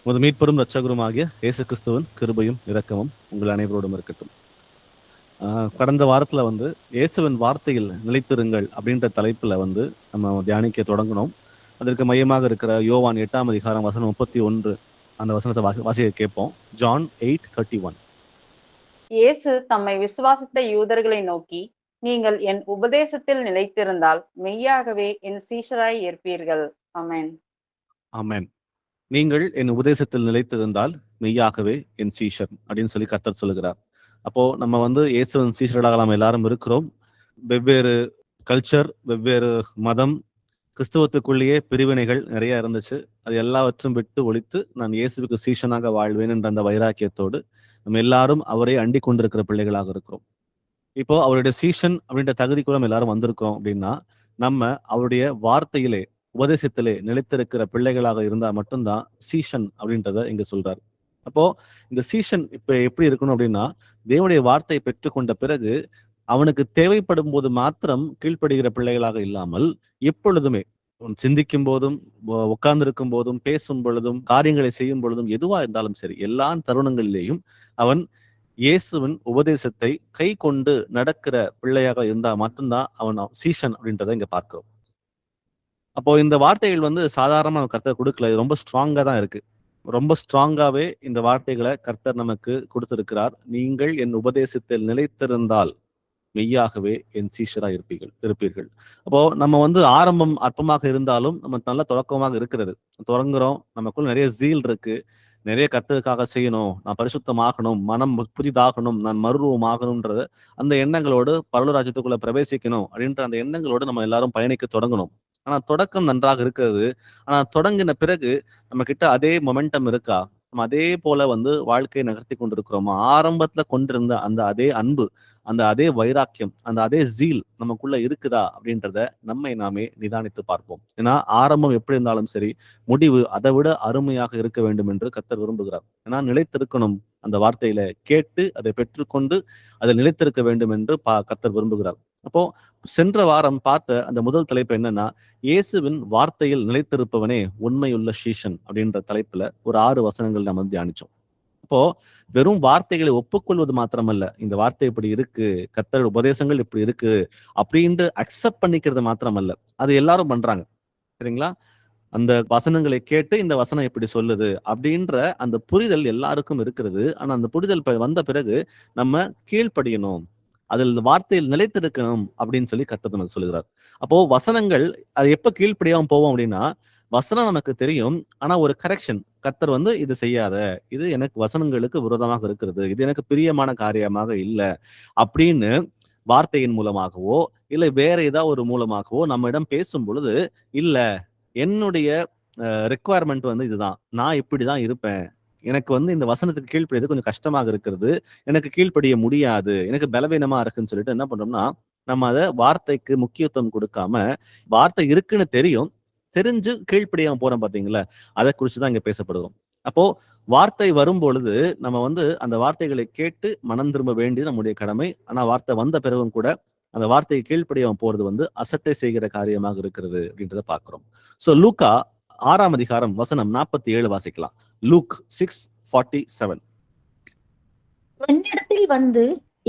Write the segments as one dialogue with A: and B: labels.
A: உமது மீட்பெரும் இரட்சகருமாகிய இயேசு கிறிஸ்துவின் கிருபையும் இரக்கமும் உங்கள் அனைவரோடும் இருக்கட்டும். கடந்த வாரத்தில் இயேசுவின் வார்த்தையில் நிலைத்திருங்கள் அப்படின்ற தலைப்பில் நம்ம தியானிக்க தொடங்கினோம். அதற்கு மையமாக இருக்கிற யோவான் 8ஆம் அதிகாரம் வசனம் 31 அந்த வசனத்தை வாசிக்க கேட்போம். ஜான் 8:31.
B: இயேசு தம்மை விசுவாசித்த யூதர்களை நோக்கி, நீங்கள் என் உபதேசத்தில் நிலைத்திருந்தால் மெய்யாகவே என் சீஷராய் இருப்பீர்கள். ஆமென்.
A: ஆமென். நீங்கள் என் உபதேசத்தில் நிலைத்திருந்தால் மெய்யாகவே என் சீஷர் அப்படின்னு சொல்லி கர்த்தர் சொல்லுகிறார். அப்போ நம்ம இயேசுவின் சீஷர்களாக நாம் எல்லாரும் இருக்கிறோம். வெவ்வேறு கல்ச்சர், வெவ்வேறு மதம், கிறிஸ்துவத்துக்குள்ளேயே பிரிவினைகள் நிறைய இருந்துச்சு. அது எல்லாவற்றும் விட்டு ஒழித்து நான் இயேசுவுக்கு சீஷனாக வாழ்வேன் என்ற அந்த வைராக்கியத்தோடு நம்ம எல்லாரும் அவரை அண்டிக் கொண்டிருக்கிற பிள்ளைகளாக இருக்கிறோம். இப்போ அவருடைய சீஷன் அப்படின்ற தகுதிக்குள்ள நம்ம எல்லாரும் வந்திருக்கிறோம் அப்படின்னா, நம்ம அவருடைய வார்த்தையிலே உபதேசத்திலே நிலைத்திருக்கிற பிள்ளைகளாக இருந்தா மட்டும்தான் சீஷன் அப்படின்றத இங்க சொல்றாரு. அப்போ இந்த சீஷன் இப்ப எப்படி இருக்கணும் அப்படின்னா, தேவனுடைய வார்த்தையை பெற்றுக்கொண்ட பிறகு அவனுக்கு தேவைப்படும் போது மாத்திரம் கீழ்ப்படுகிற பிள்ளைகளாக இல்லாமல், எப்பொழுதுமே சிந்திக்கும் போதும், உட்கார்ந்திருக்கும் போதும், பேசும் பொழுதும், காரியங்களை செய்யும் பொழுதும், எதுவா இருந்தாலும் சரி, எல்லா தருணங்களிலேயும் அவன் இயேசுவின் உபதேசத்தை கை கொண்டு நடக்கிற பிள்ளையாக இருந்தா மட்டும்தான் அவன் சீஷன் அப்படின்றத இங்க பார்க்கிறோம். அப்போ இந்த வார்த்தைகள் சாதாரண கர்த்தர் கொடுக்கல, இது ரொம்ப ஸ்ட்ராங்கா தான் இருக்கு. ரொம்ப ஸ்ட்ராங்காவே இந்த வார்த்தைகளை கர்த்தர் நமக்கு கொடுத்திருக்கிறார். நீங்கள் என் உபதேசத்தில் நிலைத்திருந்தால் மெய்யாகவே என் சீஷரா இருப்பீர்கள். அப்போ நம்ம ஆரம்பம் அற்பமாக இருந்தாலும் நம்ம நல்ல தொடக்கமாக இருக்கிறது. தொடங்குறோம், நமக்குள்ள நிறைய ஜீல் இருக்கு, நிறைய கர்த்தருக்காக செய்யணும், நான் பரிசுத்தமாகணும், மனம் புதிதாகணும், நான் மறுரூபமாகணும்ன்றது அந்த எண்ணங்களோடு பரலோக ராஜ்யத்துக்குள்ள பிரவேசிக்கணும் அப்படின்ற அந்த எண்ணங்களோடு நம்ம எல்லாரும் பயணிக்க தொடங்கணும். ஆனா தொடக்கம் நன்றாக இருக்கிறது. ஆனா தொடங்கின பிறகு நம்ம கிட்ட அதே மொமெண்டம் இருக்கா? நம்ம அதே போல வாழ்க்கையை நகர்த்தி கொண்டிருக்கிறோமா? ஆரம்பத்துல கொண்டிருந்த அந்த அதே அன்பு, அந்த அதே வைராக்கியம், அந்த அதே ஜீல் நமக்குள்ள இருக்குதா அப்படின்றத நம்மை நாமே நிதானித்து பார்ப்போம். ஏன்னா ஆரம்பம் எப்படி இருந்தாலும் சரி, முடிவு அதை விட அருமையாக இருக்க வேண்டும் என்று கர்த்தர் விரும்புகிறார். ஏன்னா நிலைத்திருக்கணும், அந்த வார்த்தையில கேட்டு அதை பெற்றுக்கொண்டு அதில் நிலைத்திருக்க வேண்டும் என்று கர்த்தர் விரும்புகிறார். அப்போ சென்ற வாரம் பார்த்த அந்த முதல் தலைப்பு என்னன்னா, இயேசுவின் வார்த்தையில் நிலைத்திருப்பவனே உண்மையுள்ள சீஷன் அப்படின்ற தலைப்புல ஒரு 6 வசனங்கள் நம்ம தியானிச்சோம். அப்போ வெறும் வார்த்தைகளை ஒப்புக்கொள்வது மாத்திரமல்ல, இந்த வார்த்தை இப்படி இருக்கு, கர்த்தர் உபதேசங்கள் இப்படி இருக்கு அப்படின்ட்டு அக்செப்ட் பண்ணிக்கிறது மாத்திரமல்ல, அது எல்லாரும் பண்றாங்க. சரிங்களா? அந்த வசனங்களை கேட்டு இந்த வசனம் இப்படி சொல்லுது அப்படின்ற அந்த புரிதல் எல்லாருக்கும் இருக்கிறது. ஆனா அந்த புரிதல் வந்த பிறகு நம்ம கீழ்ப்படியணும், அதில் வார்த்தையில் நிலைத்திருக்கணும் அப்படின்னு சொல்லி கர்த்தர் நமக்கு சொல்லுகிறார். அப்போ வசனங்கள் அது எப்ப கீழ்ப்படியாம போவோம் அப்படின்னா, வசனம் நமக்கு தெரியும், ஆனா ஒரு கரெக்ஷன், கர்த்தர் இது செய்யாத, இது எனக்கு வசனங்களுக்கு விரோதமாக இருக்கிறது, இது எனக்கு பிரியமான காரியமாக இல்லை அப்படின்னு வார்த்தையின் மூலமாகவோ இல்லை வேற ஏதாவது ஒரு மூலமாகவோ நம்மிடம் பேசும் பொழுது, இல்ல என்னுடைய ரெக்குவயர்மெண்ட் இதுதான், நான் இப்படிதான் இருப்பேன், எனக்கு இந்த வசனத்துக்கு கீழ்ப்படியது கொஞ்சம் கஷ்டமாக இருக்கிறது, எனக்கு கீழ்ப்படிய முடியாது, எனக்கு பலவீனமா இருக்குன்னு சொல்லிட்டு என்ன பண்றோம்னா, நம்ம அதை வார்த்தைக்கு முக்கியத்துவம் கொடுக்காம, வார்த்தை இருக்குன்னு தெரிஞ்சு கீழ்ப்படியாம போறோம் பாத்தீங்களா, அதை குறிச்சுதான் இங்க பேசப்படுவோம். அப்போ வார்த்தை வரும் பொழுது நம்ம அந்த வார்த்தைகளை கேட்டு மனம் திரும்ப வேண்டியது நம்முடைய கடமை. ஆனா வார்த்தை வந்த பிறகும் கூட அந்த வார்த்தையை கீழ்ப்படியாம போறது அசட்டை செய்கிற காரியமாக இருக்கிறது அப்படின்றத பாக்குறோம். சோ லூக்கா 6ஆம் அதிகாரம் வசனம் 47 வாசிக்கலாம். லூக் 6:47.
C: என்னிடத்தில் வந்து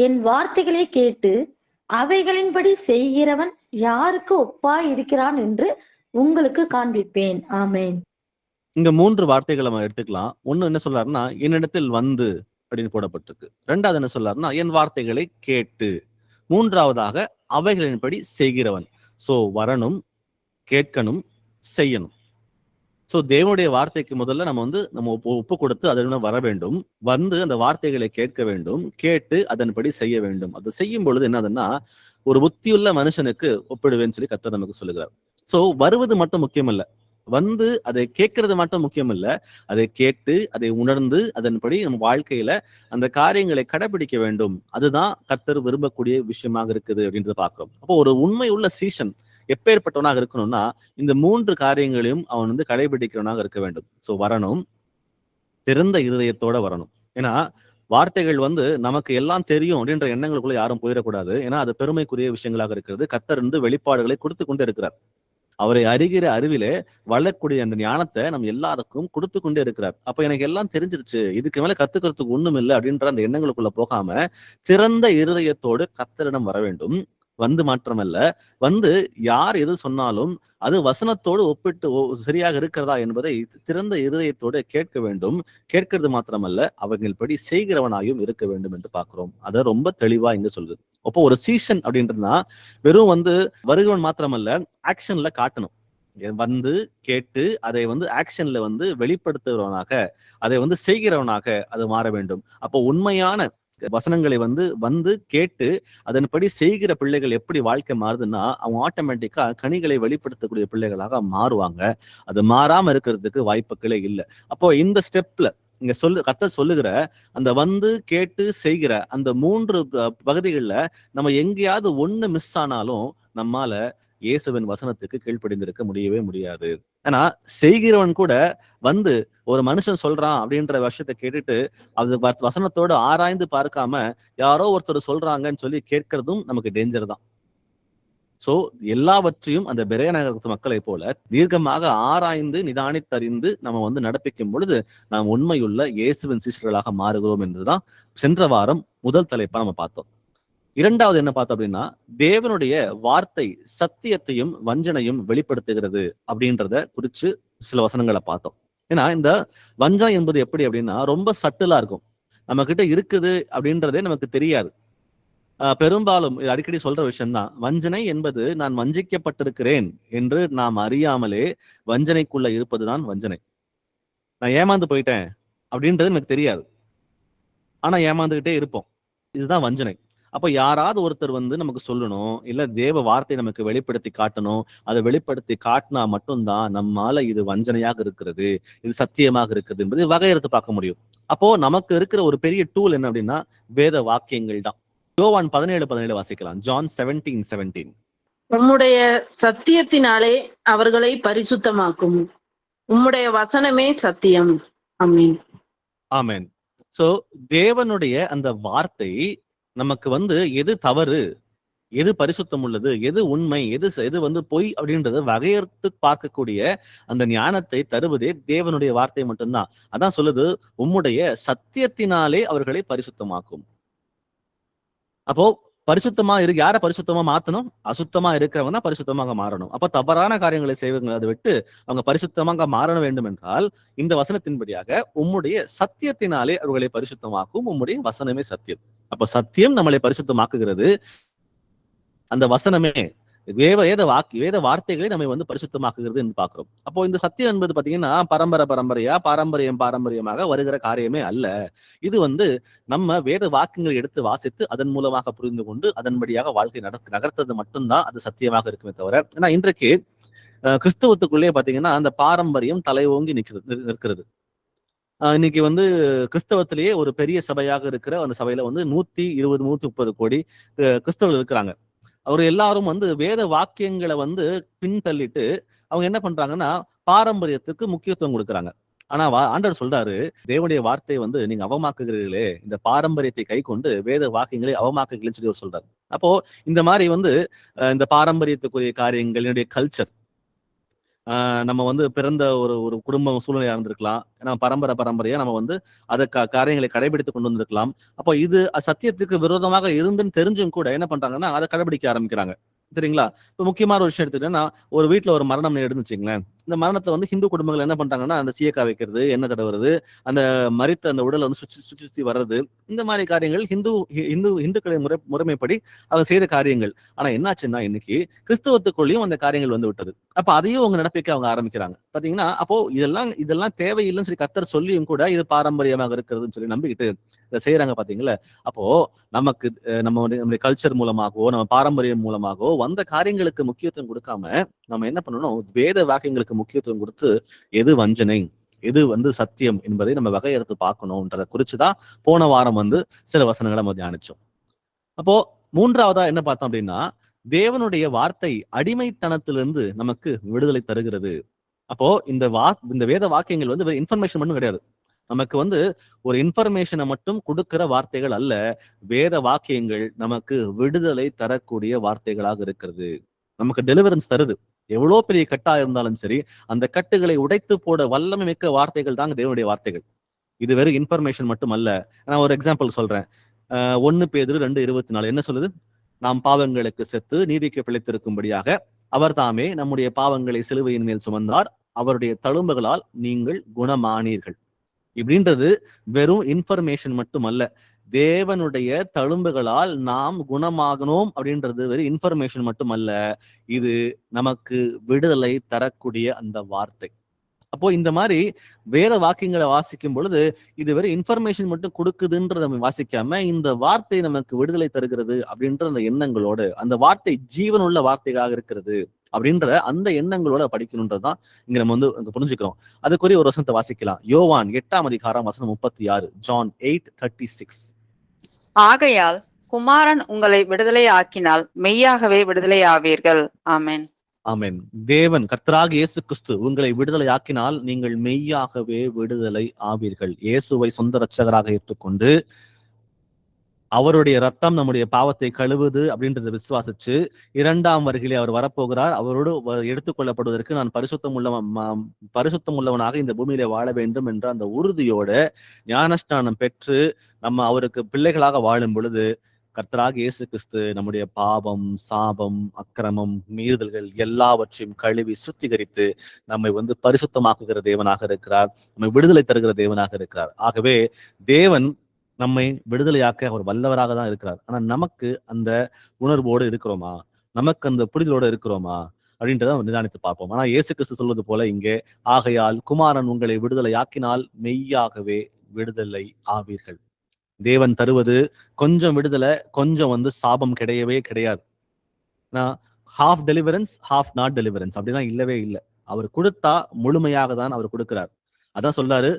C: என் வார்த்தைகளை கேட்டு அவைகளின்படி செய்கிறவன் யாருக்கு ஒப்பாய் இருக்கிறான் என்று உங்களுக்கு காண்பிப்பேன். ஆமென்.
A: இங்க 3 வார்த்தைகளை நம்ம எடுத்துக்கலாம். ஒண்ணு என்ன சொல்றாருன்னா, என்னிடத்தில் வந்து அப்படின்னு போடப்பட்டிருக்கு. 2வது என்ன சொல்றாருன்னா, என் வார்த்தைகளை கேட்டு. 3வதாக அவைகளின்படி செய்கிறவன். சோ வரணும், கேட்கணும், செய்யணும். சோ தேவனுடைய வார்த்தைக்கு முதல்ல நம்ம ஒப்பு கொடுத்து அதனுடன் வர வேண்டும். அந்த வார்த்தைகளை கேட்க வேண்டும், கேட்டு அதன்படி செய்ய வேண்டும். அது செய்யும் பொழுது என்னதுன்னா, ஒரு புத்தியுள்ள மனுஷனுக்கு ஒப்பிடுவேன்னு சொல்லி கர்த்தர் நமக்கு சொல்லுகிறார். சோ வருவது மட்டும் முக்கியம் இல்ல, அதை கேட்கறது மட்டும் முக்கியம் இல்ல, அதை கேட்டு அதை உணர்ந்து அதன்படி நம்ம வாழ்க்கையில அந்த காரியங்களை கடைபிடிக்க வேண்டும். அதுதான் கர்த்தர் விரும்பக்கூடிய விஷயமாக இருக்குது அப்படின்றத பாக்குறோம். அப்போ ஒரு உண்மை உள்ள சீஷன் எப்பேற்பட்டவனாக இருக்கணும்னா, இந்த 3 காரியங்களையும் அவன் கடைபிடிக்கிறவனாக இருக்க வேண்டும். சோ வரணும், திறந்த இருதயத்தோட வரணும். ஏன்னா வார்த்தைகள் நமக்கு எல்லாம் தெரியும் அப்படின்ற எண்ணங்களுக்குள்ள யாரும் போயிடக்கூடாது. ஏன்னா அது பெருமைக்குரிய விஷயங்களாக இருக்கிறது. கர்த்தர் வெளிப்பாடுகளை கொடுத்து கொண்டே இருக்கிறார். அவரை அறிகிற அறிவிலே வளரக்கூடிய அந்த ஞானத்தை நம்ம எல்லாருக்கும் கொடுத்து கொண்டே இருக்கிறார். அப்ப எனக்கு எல்லாம் தெரிஞ்சிருச்சு, இதுக்கு மேல கத்துக்கிறதுக்கு ஒண்ணும் இல்லை அப்படின்ற அந்த எண்ணங்களுக்குள்ள போகாம திறந்த இருதயத்தோடு கர்த்தரிடம் வர வேண்டும். வந்து மாற்றமல்ல, வந்து யார் எது சொன்னாலும் அது வசனத்தோடு ஒப்பிட்டு சரியாக இருக்கிறதா என்பதை திறந்த இருதயத்தோடு கேட்க வேண்டும். கேட்கிறது மாத்திரமல்ல, அவர்கள் படி செய்கிறவனாயும் இருக்க வேண்டும் என்று பார்க்கிறோம். அதை ரொம்ப தெளிவா இங்க சொல்லுது. அப்போ ஒரு சீசன் அப்படின்றதுனா வெறும் வருகிறவன் மாத்திரமல்ல, ஆக்ஷன்ல காட்டணும். வந்து கேட்டு அதை ஆக்ஷன்ல வெளிப்படுத்துகிறவனாக, அதை செய்கிறவனாக அது மாற வேண்டும். அப்போ உண்மையான வசனங்களை கேட்டு அதன்படி செய்கிற பிள்ளைகள் எப்படி வாழ்க்கை மாறுதுன்னா, அவங்க ஆட்டோமேட்டிக்கா கனிகளை வெளிப்படுத்தக்கூடிய பிள்ளைகளாக மாறுவாங்க. அது மாறாம இருக்கிறதுக்கு வாய்ப்புகளே இல்லை. அப்போ இந்த ஸ்டெப்ல இங்க கர்த்தர் சொல்லுகிற அந்த கேட்டு செய்கிற அந்த 3 பகுதிகளில் நம்ம எங்கேயாவது ஒண்ணு மிஸ் ஆனாலும் நம்மால இயேசுவின் வசனத்துக்கு கீழ்ப்படிந்திருக்க முடியவே முடியாது. ஏன்னா செய்கிறவன் கூட ஒரு மனுஷன் சொல்றான் அப்படின்ற விஷயத்தை கேட்டுட்டு அது வசனத்தோடு ஆராய்ந்து பார்க்காம யாரோ ஒருத்தர் சொல்றாங்கன்னு சொல்லி கேட்கறதும் நமக்கு டேஞ்சர் தான். சோ எல்லாவற்றையும் அந்த பெரேயா நகரத்து மக்களை போல தீர்க்கமாக ஆராய்ந்து நிதானித்தறிந்து நம்ம நடப்பிக்கும் பொழுது நாம் உண்மையுள்ள இயேசுவின் சீஷர்களாக மாறுகிறோம் என்றுதான் சென்ற வாரம் முதல் தலைப்பா நம்ம பார்த்தோம். இரண்டாவது என்ன பார்த்தோம் அப்படின்னா, தேவனுடைய வார்த்தை சத்தியத்தையும் வஞ்சனையும் வெளிப்படுத்துகிறது அப்படின்றத குறிச்சு சில வசனங்களை பார்த்தோம். ஏன்னா இந்த வஞ்சனை என்பது எப்படி அப்படின்னா ரொம்ப சட்டிலா இருக்கும். நம்ம கிட்ட இருக்குது அப்படின்றதே நமக்கு தெரியாது. பெரும்பாலும் அடிக்கடி சொல்ற விஷயம்தான், வஞ்சனை என்பது நான் வஞ்சிக்கப்பட்டிருக்கிறேன் என்று நாம் அறியாமலே வஞ்சனைக்குள்ள இருப்பதுதான் வஞ்சனை. நான் ஏமாந்து போயிட்டேன் அப்படின்றது எனக்கு தெரியாது, ஆனா ஏமாந்துகிட்டே இருப்போம். இதுதான் வஞ்சனை. அப்ப யாராவது ஒருத்தர் நமக்கு சொல்லணும், இல்ல தேவ வார்த்தை நமக்கு வெளிப்படுத்தி காட்டணும். அதை வெளிப்படுத்தி காட்டினா மட்டும்தான் நம்மால இது வஞ்சனையாக இருக்கிறது, இது சத்தியமாக இருக்குது என்பது வகையறுத்து பார்க்க முடியும். அப்போ நமக்கு இருக்கிற ஒரு பெரிய டூல் என்ன அப்படின்னா வேத வாக்கியங்கள் தான். யோவான் 17:17 வாசிக்கலாம். ஜான் 17:17.
D: உம்முடைய சத்தியத்தினாலே அவர்களை பரிசுத்தமாக்கும், உம்முடைய வசனமே சத்தியம். ஆமென்.
A: ஆமென். சோ தேவனுடைய அந்த வார்த்தை நமக்கு எது தவறு, எது பரிசுத்தம் உள்ளது, எது உண்மை, எது பொய் அப்படின்றத வகையறுத்து பார்க்கக்கூடிய அந்த ஞானத்தை தருவதே தேவனுடைய வார்த்தை மட்டும்தான். அதான் சொல்லுது, உம்முடைய சத்தியத்தினாலே அவர்களை பரிசுத்தமாக்கும். அப்போ பரிசுத்தமா யார பரிசுத்தமா மாத்தணும்? அசுத்தமா இருக்கிறவங்க தான் பரிசுத்தமாக மாறணும். அப்ப தவறான காரியங்களை செய்வங்க அதை விட்டு அவங்க பரிசுத்தமாக மாற வேண்டும் என்றால் இந்த வசனத்தின்படியாக உம்முடைய சத்தியத்தினாலே அவர்களை பரிசுத்தமாக்கும், உம்முடைய வசனமே சத்தியம். அப்ப சத்தியம் நம்மளை பரிசுத்தமாக்குகிறது. அந்த வசனமே வேத வார்த்தைகளை நம்ம பரிசுத்தமாக்குகிறது என்று பார்க்கிறோம். அப்போ இந்த சத்தியம் என்பது பாத்தீங்கன்னா பாரம்பரியமாக வருகிற காரியமே அல்ல. இது நம்ம வேத வாக்கியங்களை எடுத்து வாசித்து அதன் மூலமாக புரிந்து கொண்டு அதன்படியாக வாழ்க்கை நகர்த்தது மட்டும்தான் அது சத்தியமாக இருக்குமே தவிர, ஏன்னா இன்றைக்கு கிறிஸ்தவத்துக்குள்ளே பாத்தீங்கன்னா அந்த பாரம்பரியம் தலை ஓங்கி நிற்கிறது. இன்னைக்கு கிறிஸ்தவத்திலேயே ஒரு பெரிய சபையாக இருக்கிற அந்த சபையில 120 130 கோடி கிறிஸ்தவர்கள் இருக்கிறாங்க. அவர் எல்லாரும் வேத வாக்கியங்களை பின்தள்ளிட்டு அவங்க என்ன பண்றாங்கன்னா பாரம்பரியத்துக்கு முக்கியத்துவம் கொடுக்குறாங்க. ஆனா ஆண்டவர் சொல்றாரு, தேவனுடைய வார்த்தை நீங்க அவமாக்குகிறீர்களே, இந்த பாரம்பரியத்தை கை கொண்டு வேத வாக்கியங்களை அவமாக்குகிறீங்கன்னு சொல்லி அவர் சொல்றாரு. அப்போ இந்த மாதிரி இந்த பாரம்பரியத்துக்குரிய காரியங்கள், என்னுடைய கல்ச்சர், நம்ம பிறந்த ஒரு குடும்ப சூழ்நிலையா இருந்திருக்கலாம். ஏன்னா பரம்பரையா நம்ம அதை காரியங்களை கடைபிடித்து கொண்டு வந்திருக்கலாம். அப்போ இது சத்தியத்துக்கு விரோதமாக இருந்துன்னு தெரிஞ்சும் கூட என்ன பண்றாங்கன்னா அதை கடைபிடிக்க ஆரம்பிக்கிறாங்க. சரிங்களா? இப்ப முக்கியமான ஒரு விஷயம் எடுத்துக்கிட்டேன்னா, ஒரு வீட்டுல ஒரு மரணம் எடுத்துச்சிங்களேன். இந்த மரணத்தை ஹிந்து குடும்பங்கள் என்ன பண்றாங்கன்னா அந்த சீயக்கா வைக்கிறது, எண்ணெய் தடவுறது, அந்த மரித்த அந்த உடலை சுற்றி வர்றது, இந்த மாதிரி காரியங்கள் இந்துக்களின் முறைமைப்படி அவங்க செய்த காரியங்கள். ஆனா என்னாச்சுன்னா இன்னைக்கு கிறிஸ்தவத்துக்குள்ளேயும் அந்த காரியங்கள் விட்டது. அப்ப அதையும் அவங்க நடப்பிக்க அவங்க ஆரம்பிக்கிறாங்க. பாத்தீங்கன்னா அப்போ இதெல்லாம் தேவையில்லைன்னு சொல்லி கர்த்தர் சொல்லியும் கூட இது பாரம்பரியமாக இருக்கிறதுன்னு சொல்லி நம்பிக்கிட்டு இதை செய்யறாங்க. பாத்தீங்களா? அப்போ நமக்கு நம்முடைய கல்ச்சர் மூலமாகவோ நம்ம பாரம்பரியம் மூலமாகவோ வந்த காரியங்களுக்கு முக்கியத்துவம் கொடுக்காம நம்ம என்ன பண்ணணும், வேத வாக்கியங்களுக்கு முக்கியத்துவம் கொடுத்து எது வஞ்சனை, எது சத்தியம் என்பதை நம்ம வகையறுத்து பார்க்கணும்ன்றதை குறிச்சுதான் போன வாரம் சில வசனங்களை நம்ம தியானிச்சோம். அப்போ மூன்றாவதா என்ன பார்த்தோம் அப்படின்னா, தேவனுடைய வார்த்தை அடிமைத்தனத்திலிருந்து நமக்கு விடுதலை தருகிறது. அப்போ இந்த வேத வாக்கியங்கள் இன்ஃபர்மேஷன் மட்டும் கிடையாது. நமக்கு ஒரு இன்ஃபர்மேஷனை மட்டும் கொடுக்கிற வார்த்தைகள் அல்ல, வேத வாக்கியங்கள் நமக்கு விடுதலை தரக்கூடிய வார்த்தைகளாக இருக்கிறது. நமக்கு டெலிவரன்ஸ் தருது. எவ்வளவு பெரிய கட்டா இருந்தாலும் சரி, அந்த கட்டுகளை உடைத்து போட வல்லமை மிக்க வார்த்தைகள் தாங்க தேவனுடைய வார்த்தைகள். இது வெறும் இன்ஃபர்மேஷன் மட்டும் அல்ல. நான் ஒரு எக்ஸாம்பிள் சொல்றேன். 1 பேதுரு 2:24 என்ன சொல்லுது? நாம் பாவங்களுக்கு செத்து நீதிக்கு பிழைத்திருக்கும்படியாக அவர் தாமே நம்முடைய பாவங்களை சிலுவையின் மேல் சுமந்தார், அவருடைய தழும்புகளால் நீங்கள் குணமானீர்கள். இப்படின்றது வெறும் இன்ஃபர்மேஷன் மட்டும் அல்ல. தேவனுடைய தழும்புகளால் நாம் குணமாகணும் அப்படின்றது வெறும் இன்ஃபர்மேஷன் மட்டும் அல்ல, இது நமக்கு விடுதலை தரக்கூடிய அந்த வார்த்தை. அப்போ இந்த மாதிரி வேத வாக்கியங்களை வாசிக்கும் பொழுது இது வெறும் இன்ஃபர்மேஷன் மட்டும் கொடுக்குதுன்றத நம்ம வாசிக்காம, இந்த வார்த்தை நமக்கு விடுதலை தருகிறது அப்படின்ற அந்த எண்ணங்களோடு, அந்த வார்த்தை ஜீவனுள்ள வார்த்தையாக இருக்கிறது அப்படின்ற அந்த எண்ணங்களோட படிக்கணுன்றதுதான் இங்க நம்ம வந்து புரிஞ்சுக்கிறோம். அதுக்குரிய ஒரு வசனத்தை வாசிக்கலாம். யோவான் 8:36, John 8:36.
B: ஆகையால் குமாரன் உங்களை விடுதலை ஆக்கினால் மெய்யாகவே விடுதலை ஆவீர்கள். ஆமென்.
A: ஆமென். தேவன் கர்த்தராகிய இயேசு கிறிஸ்து உங்களை விடுதலை ஆக்கினால் நீங்கள் மெய்யாகவே விடுதலை ஆவீர்கள். இயேசுவை சொந்த இரட்சகராக ஏற்றுக்கொண்டு அவருடைய ரத்தம் நம்முடைய பாவத்தை கழுவுது அப்படின்றத விசுவாசிச்சு 2ஆம் வருகையிலே அவர் வரப்போகிறார், அவரோடு எடுத்துக்கொள்ளப்படுவதற்கு நான் பரிசுத்தம் உள்ளவனாக இந்த பூமியிலே வாழ வேண்டும் என்ற அந்த உறுதியோட ஞானஸ்நானம் பெற்று நம்ம அவருக்கு பிள்ளைகளாக வாழும் பொழுது கர்த்தராகிய இயேசு கிறிஸ்து நம்முடைய பாவம், சாபம், அக்கிரமம், மீறுதல்கள் எல்லாவற்றையும் கழுவி சுத்திகரித்து நம்மை வந்து பரிசுத்தமாக்குகிற தேவனாக இருக்கிறார், நம்மை விடுதலை தருகிற தேவனாக இருக்கிறார். ஆகவே தேவன் நம்மை விடுதலையாக்க அவர் வல்லவராக தான் இருக்கிறார். ஆனா நமக்கு அந்த உணர்வோடு இருக்கிறோமா, நமக்கு அந்த புரிதலோடு இருக்கிறோமா அப்படின்றத நிதானித்து பார்ப்போம். ஆனா இயேசு கிறிஸ்து சொல்வது போல இங்கே, ஆகையால் குமாரன் உங்களை விடுதலையாக்கினால் மெய்யாகவே விடுதலை ஆவீர்கள். தேவன் தருவது கொஞ்சம் விடுதலை, கொஞ்சம் வந்து சாபம் கிடையவே கிடையாது. Half deliverance, half not deliverance அப்படிதான் இல்லவே இல்லை. அவர் கொடுத்தா முழுமையாக தான் அவர் கொடுக்கிறார். அதான் சொல்றாரு,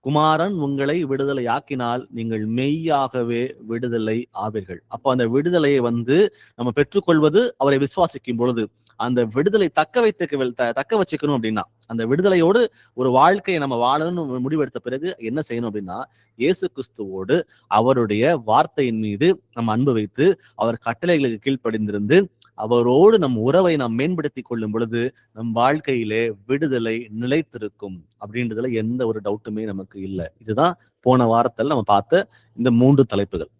A: குமாரன் உங்களை விடுதலை ஆக்கினால் நீங்கள் மெய்யாகவே விடுதலை ஆவீர்கள். அப்போ அந்த விடுதலையை வந்து நம்ம பெற்றுக்கொள்வது அவரை விசுவாசிக்கும் பொழுது, அந்த விடுதலை தக்க வச்சுக்கணும் அப்படின்னா, அந்த விடுதலையோடு ஒரு வாழ்க்கையை நம்ம வாழணும்னு முடிவெடுத்த பிறகு என்ன செய்யணும் அப்படின்னா, இயேசு கிறிஸ்துவோடு அவருடைய வார்த்தையின் மீது நம்ம அன்பு வைத்து அவர் கட்டளைகளுக்கு கீழ்ப்படிந்திருந்து அவரோடு நம் உறவை நாம் மேம்படுத்தி கொள்ளும் பொழுது நம் வாழ்க்கையிலே விடுதலை நிலைத்திருக்கும் அப்படின்றதுல எந்த ஒரு டவுட்டுமே நமக்கு இல்லை. இதுதான் போன வாரத்தில் நம்ம பார்த்த இந்த 3 தலைப்புகள்.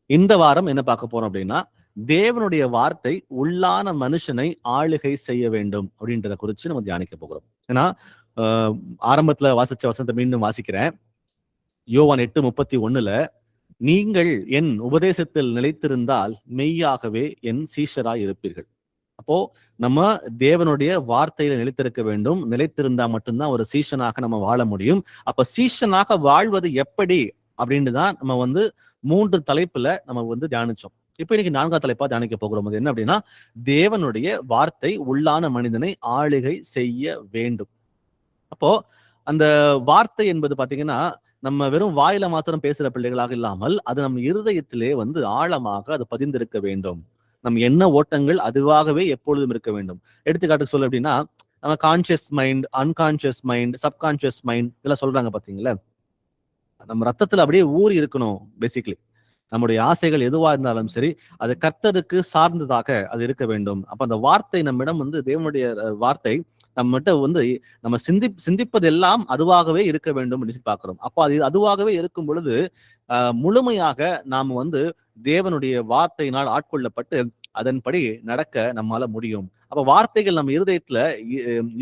A: இந்த வாரம் என்ன பார்க்க போறோம் அப்படின்னா, தேவனுடைய வார்த்தை உள்ளான மனுஷனை ஆளுகை செய்ய வேண்டும் அப்படின்றத குறித்து நம்ம தியானிக்க போகிறோம். ஏன்னா ஆரம்பத்துல வாசிச்ச வசனத்தை மீண்டும் வாசிக்கிறேன். யோவான் 8:31 நீங்கள் என் உபதேசத்தில் நிலைத்திருந்தால் மெய்யாகவே என் சீஷராய் இருப்பீர்கள். அப்போ நம்ம தேவனுடைய வார்த்தையில நிலைத்திருக்க வேண்டும். நிலைத்திருந்தா மட்டும்தான் ஒரு சீஷனாக நம்ம வாழ முடியும். அப்ப சீஷனாக வாழ்வது எப்படி அப்படின்னு தான் நம்ம வந்து 3 தலைப்புல நம்ம வந்து தியானிச்சோம். இப்ப இன்னைக்கு 4ஆம் தலைப்பா தியானிக்க போகிறோம். அது என்ன அப்படின்னா, தேவனுடைய வார்த்தை உள்ளான மனிதனை ஆளுகை செய்ய வேண்டும். அப்போ அந்த வார்த்தை என்பது பாத்தீங்கன்னா, நம்ம வெறும் வாயில மாத்திரம் பேசுற பிள்ளைகளாக இல்லாமல் அது நம்ம இருதயத்திலே வந்து ஆழமாக அது பதிந்திருக்க வேண்டும். நம்ம என்ன ஓட்டங்கள் அதுவாகவே எப்பொழுதும் இருக்க வேண்டும். எடுத்துக்காட்டு சொல்ல அப்படின்னா, நம்ம conscious mind, unconscious mind, subconscious mind இதெல்லாம் சொல்றாங்க பாத்தீங்களா. நம்ம ரத்தத்துல அப்படியே ஊறி இருக்கணும். பேசிக்கலி நம்முடைய ஆசைகள் எதுவா இருந்தாலும் சரி, அது கர்த்தருக்கு சார்ந்ததாக அது இருக்க வேண்டும். அப்ப அந்த வார்த்தை நம்மிடம் வந்து தேவனுடைய வார்த்தை நம்மகிட்ட வந்து நம்ம சிந்திப்பதெல்லாம் அதுவாகவே இருக்க வேண்டும் அப்படின்னு பார்க்கிறோம். அப்போ அது அதுவாகவே இருக்கும் பொழுது முழுமையாக நாம் வந்து தேவனுடைய வார்த்தையினால் ஆட்கொள்ளப்பட்டு அதன்படி நடக்க நம்மால முடியும். அப்ப வார்த்தைகள் நம்ம இருதயத்துல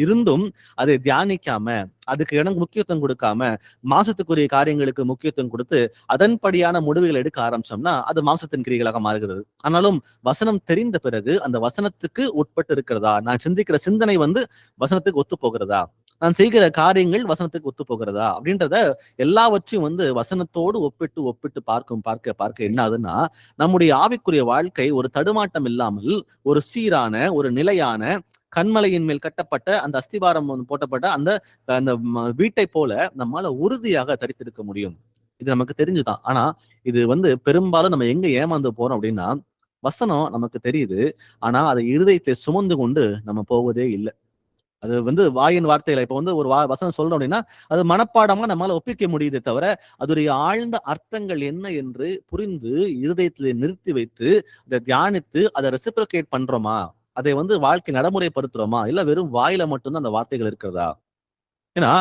A: இருந்தும் அதை தியானிக்காம, அதுக்கு இடம் முக்கியத்துவம் கொடுக்காம, மாம்சத்துக்குரிய காரியங்களுக்கு முக்கியத்துவம் கொடுத்து அதன்படியான முடிவுகள் எடுக்க ஆரம்பிச்சோம்னா அது மாம்சத்தின் கிரிகளாக மாறுகிறது. ஆனாலும் வசனம் தெரிந்த பிறகு அந்த வசனத்துக்கு உட்பட்டு இருக்கிறதா, நான் சிந்திக்கிற சிந்தனை வந்து வசனத்துக்கு ஒத்து போகிறதா, நான் செய்கிற காரியங்கள் வசனத்துக்கு ஒத்து போகிறதா அப்படின்றத எல்லாவற்றையும் வந்து வசனத்தோடு ஒப்பிட்டு பார்க்க என்ன ஆகுதுன்னா, நம்முடைய ஆவிக்குரிய வாழ்க்கை ஒரு தடுமாட்டம் இல்லாமல் ஒரு சீரான ஒரு நிலையான கண்மலையின் மேல் கட்டப்பட்ட அந்த அஸ்திவாரம் போட்டப்பட்ட அந்த அந்த வீட்டை போல நம்மால உறுதியாக தரித்திருக்க முடியும். இது நமக்கு தெரிஞ்சுதான். ஆனா இது வந்து பெரும்பாலும் நம்ம எங்க ஏமாந்து போறோம் அப்படின்னா, வசனம் நமக்கு தெரியுது, ஆனா அதை இருதயத்தை சுமந்து கொண்டு நம்ம போவதே இல்லை. அது வந்து வாயின் வார்த்தையில இப்ப வந்து ஒரு வசனம் சொல்றோம் அப்படின்னா அது மனப்பாடமா நம்மளால ஒப்பிக்க முடியுதே தவிர அதோடைய ஆழ்ந்த அர்த்தங்கள் என்ன என்று புரிந்து இருதயத்திலே நிறுத்தி வைத்து அதை தியானித்து அதை ரெசிப்ரோகேட் பண்றோமா, அதை வந்து வாழ்க்கை நடைமுறைப்படுத்துறோமா, இல்ல வெறும் வாயில மட்டும்தான் அந்த வார்த்தைகள் இருக்கிறதா? ஏன்னா